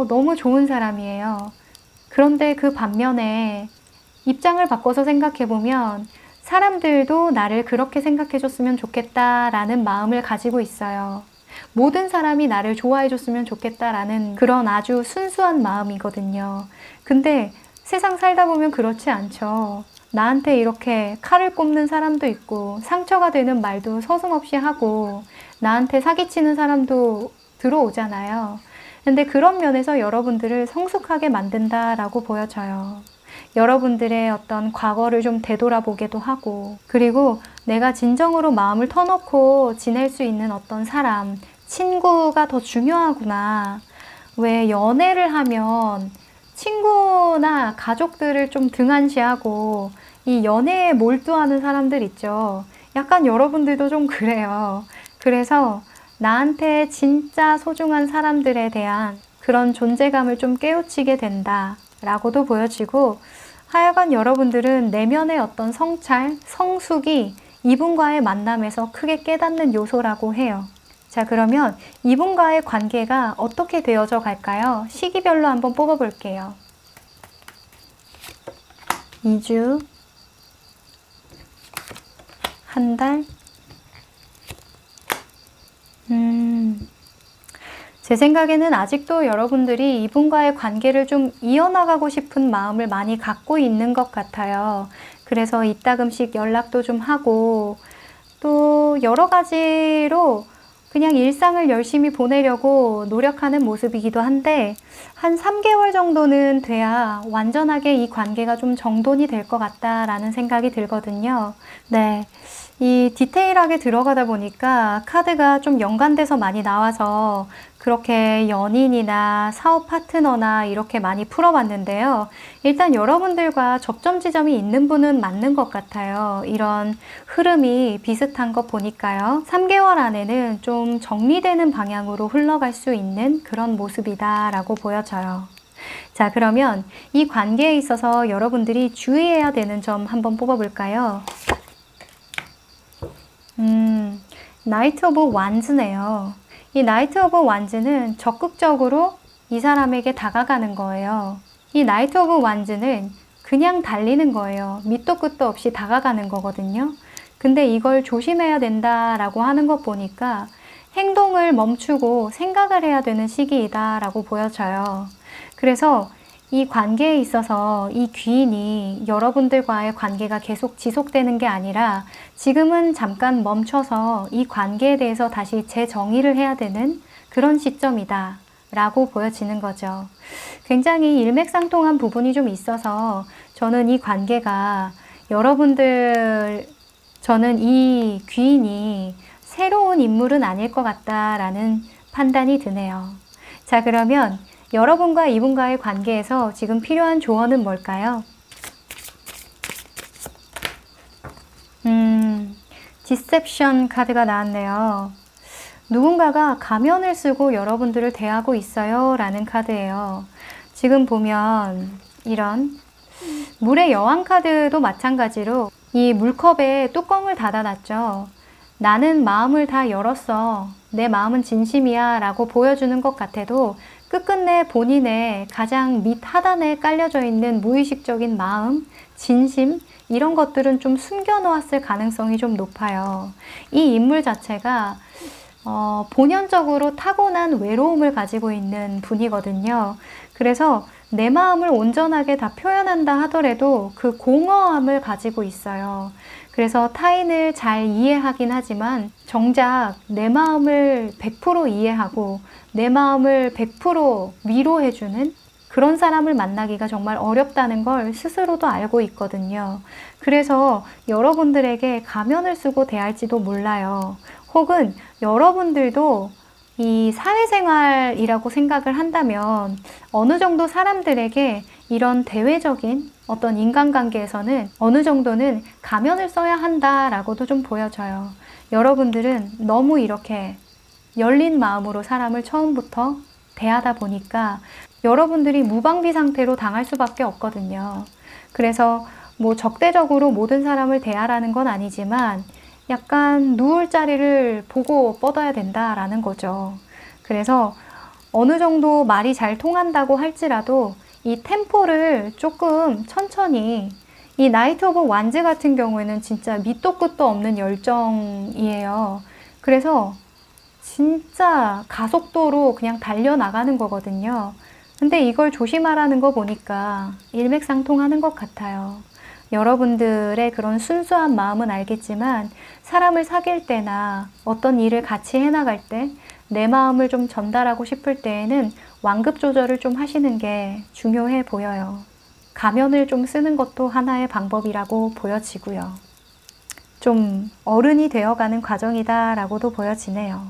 너무 좋은 사람이에요. 그런데 그 반면에 입장을 바꿔서 생각해보면 사람들도 나를 그렇게 생각해줬으면 좋겠다라는 마음을 가지고 있어요. 모든 사람이 나를 좋아해줬으면 좋겠다라는 그런 아주 순수한 마음이거든요. 근데 세상 살다 보면 그렇지 않죠. 나한테 이렇게 칼을 꼽는 사람도 있고 상처가 되는 말도 서슴없이 하고 나한테 사기치는 사람도 들어오잖아요. 근데 그런 면에서 여러분들을 성숙하게 만든다라고 보여져요. 여러분들의 어떤 과거를 좀 되돌아보게도 하고, 그리고 내가 진정으로 마음을 터놓고 지낼 수 있는 어떤 사람, 친구가 더 중요하구나. 왜 연애를 하면 친구나 가족들을 좀 등한시하고 이 연애에 몰두하는 사람들 있죠. 약간 여러분들도 좀 그래요. 그래서 나한테 진짜 소중한 사람들에 대한 그런 존재감을 좀 깨우치게 된다 라고도 보여지고, 하여간 여러분들은 내면의 어떤 성찰, 성숙이 이분과의 만남에서 크게 깨닫는 요소라고 해요. 자, 그러면 이분과의 관계가 어떻게 되어져 갈까요? 시기별로 한번 뽑아볼게요. 2주, 한 달, 제 생각에는 아직도 여러분들이 이분과의 관계를 좀 이어나가고 싶은 마음을 많이 갖고 있는 것 같아요. 그래서 이따금씩 연락도 좀 하고, 또 여러 가지로 그냥 일상을 열심히 보내려고 노력하는 모습이기도 한데, 한 3개월 정도는 돼야 완전하게 이 관계가 좀 정돈이 될 것 같다라는 생각이 들거든요. 네. 이 디테일하게 들어가다 보니까 카드가 좀 연관돼서 많이 나와서 그렇게 연인이나 사업 파트너나 이렇게 많이 풀어봤는데요. 일단 여러분들과 접점 지점이 있는 분은 맞는 것 같아요. 이런 흐름이 비슷한 거 보니까요. 3개월 안에는 좀 정리되는 방향으로 흘러갈 수 있는 그런 모습이다라고 보여져요. 자, 그러면 이 관계에 있어서 여러분들이 주의해야 되는 점 한번 뽑아볼까요? 나이트 오브 완즈네요. 이 나이트 오브 완즈는 적극적으로 이 사람에게 다가가는 거예요. 이 나이트 오브 완즈는 그냥 달리는 거예요. 밑도 끝도 없이 다가가는 거거든요. 근데 이걸 조심해야 된다라고 하는 것 보니까 행동을 멈추고 생각을 해야 되는 시기이다라고 보여져요. 그래서 이 관계에 있어서 이 귀인이 여러분들과의 관계가 계속 지속되는 게 아니라 지금은 잠깐 멈춰서 이 관계에 대해서 다시 재정의를 해야 되는 그런 시점이다 라고 보여지는 거죠. 굉장히 일맥상통한 부분이 좀 있어서 저는 이 관계가 저는 이 귀인이 새로운 인물은 아닐 것 같다라는 판단이 드네요. 자, 그러면 여러분과 이분과의 관계에서 지금 필요한 조언은 뭘까요? 디셉션 카드가 나왔네요. 누군가가 가면을 쓰고 여러분들을 대하고 있어요 라는 카드예요. 지금 보면 이런 물의 여왕 카드도 마찬가지로 이 물컵에 뚜껑을 닫아놨죠. 나는 마음을 다 열었어. 내 마음은 진심이야 라고 보여주는 것 같아도 끝끝내 본인의 가장 밑 하단에 깔려져 있는 무의식적인 마음, 진심 이런 것들은 좀 숨겨놓았을 가능성이 좀 높아요. 이 인물 자체가 본연적으로 타고난 외로움을 가지고 있는 분이거든요. 그래서 내 마음을 온전하게 다 표현한다 하더라도 그 공허함을 가지고 있어요. 그래서 타인을 잘 이해하긴 하지만 정작 내 마음을 100% 이해하고 내 마음을 100% 위로해주는 그런 사람을 만나기가 정말 어렵다는 걸 스스로도 알고 있거든요. 그래서 여러분들에게 가면을 쓰고 대할지도 몰라요. 혹은 여러분들도 이 사회생활이라고 생각을 한다면 어느 정도 사람들에게 이런 대외적인 어떤 인간관계에서는 어느 정도는 가면을 써야 한다라고도 좀 보여져요. 여러분들은 너무 이렇게 열린 마음으로 사람을 처음부터 대하다 보니까 여러분들이 무방비 상태로 당할 수밖에 없거든요. 그래서 뭐 적대적으로 모든 사람을 대하라는 건 아니지만 약간 누울 자리를 보고 뻗어야 된다라는 거죠. 그래서 어느 정도 말이 잘 통한다고 할지라도 이 템포를 조금 천천히, 이 나이트 오브 완즈 같은 경우에는 진짜 밑도 끝도 없는 열정이에요. 그래서 진짜 가속도로 그냥 달려나가는 거거든요. 근데 이걸 조심하라는 거 보니까 일맥상통하는 것 같아요. 여러분들의 그런 순수한 마음은 알겠지만 사람을 사귈 때나 어떤 일을 같이 해나갈 때 내 마음을 좀 전달하고 싶을 때에는 완급 조절을 좀 하시는 게 중요해 보여요. 가면을 좀 쓰는 것도 하나의 방법이라고 보여지고요. 좀 어른이 되어가는 과정이다라고도 보여지네요.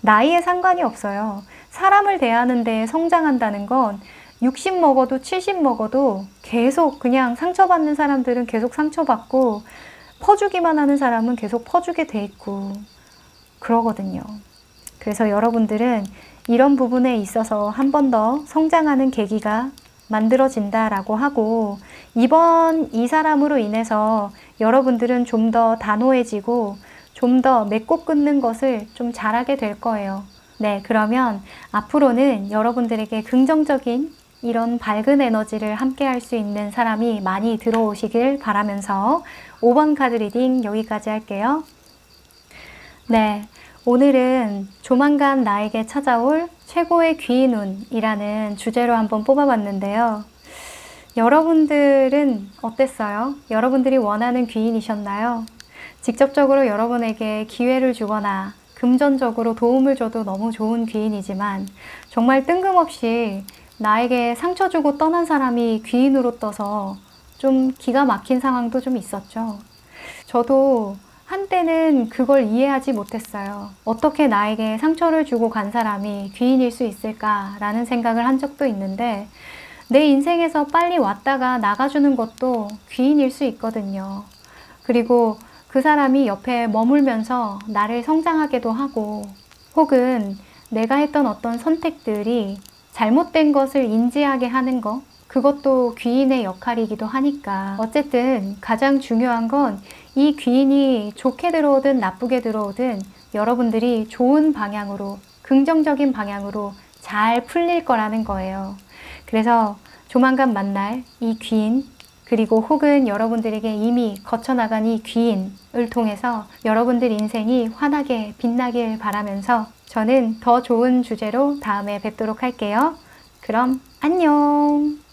나이에 상관이 없어요. 사람을 대하는 데 성장한다는 건 60 먹어도 70 먹어도 계속 그냥 상처받는 사람들은 계속 상처받고 퍼주기만 하는 사람은 계속 퍼주게 돼 있고 그러거든요. 그래서 여러분들은 이런 부분에 있어서 한 번 더 성장하는 계기가 만들어진다라고 하고, 이번 이 사람으로 인해서 여러분들은 좀 더 단호해지고 좀 더 맺고 끊는 것을 좀 잘하게 될 거예요. 네, 그러면 앞으로는 여러분들에게 긍정적인 이런 밝은 에너지를 함께 할 수 있는 사람이 많이 들어오시길 바라면서 5번 카드 리딩 여기까지 할게요. 네, 오늘은 조만간 나에게 찾아올 최고의 귀인운이라는 주제로 한번 뽑아봤는데요. 여러분들은 어땠어요? 여러분들이 원하는 귀인이셨나요? 직접적으로 여러분에게 기회를 주거나 금전적으로 도움을 줘도 너무 좋은 귀인이지만 정말 뜬금없이 나에게 상처 주고 떠난 사람이 귀인으로 떠서 좀 기가 막힌 상황도 좀 있었죠. 저도 한때는 그걸 이해하지 못했어요. 어떻게 나에게 상처를 주고 간 사람이 귀인일 수 있을까라는 생각을 한 적도 있는데, 내 인생에서 빨리 왔다가 나가주는 것도 귀인일 수 있거든요. 그리고 그 사람이 옆에 머물면서 나를 성장하게도 하고, 혹은 내가 했던 어떤 선택들이 잘못된 것을 인지하게 하는 것, 그것도 귀인의 역할이기도 하니까, 어쨌든 가장 중요한 건 이 귀인이 좋게 들어오든 나쁘게 들어오든 여러분들이 좋은 방향으로, 긍정적인 방향으로 잘 풀릴 거라는 거예요. 그래서 조만간 만날 이 귀인, 그리고 혹은 여러분들에게 이미 거쳐나간 이 귀인을 통해서 여러분들 인생이 환하게 빛나길 바라면서 저는 더 좋은 주제로 다음에 뵙도록 할게요. 그럼 안녕!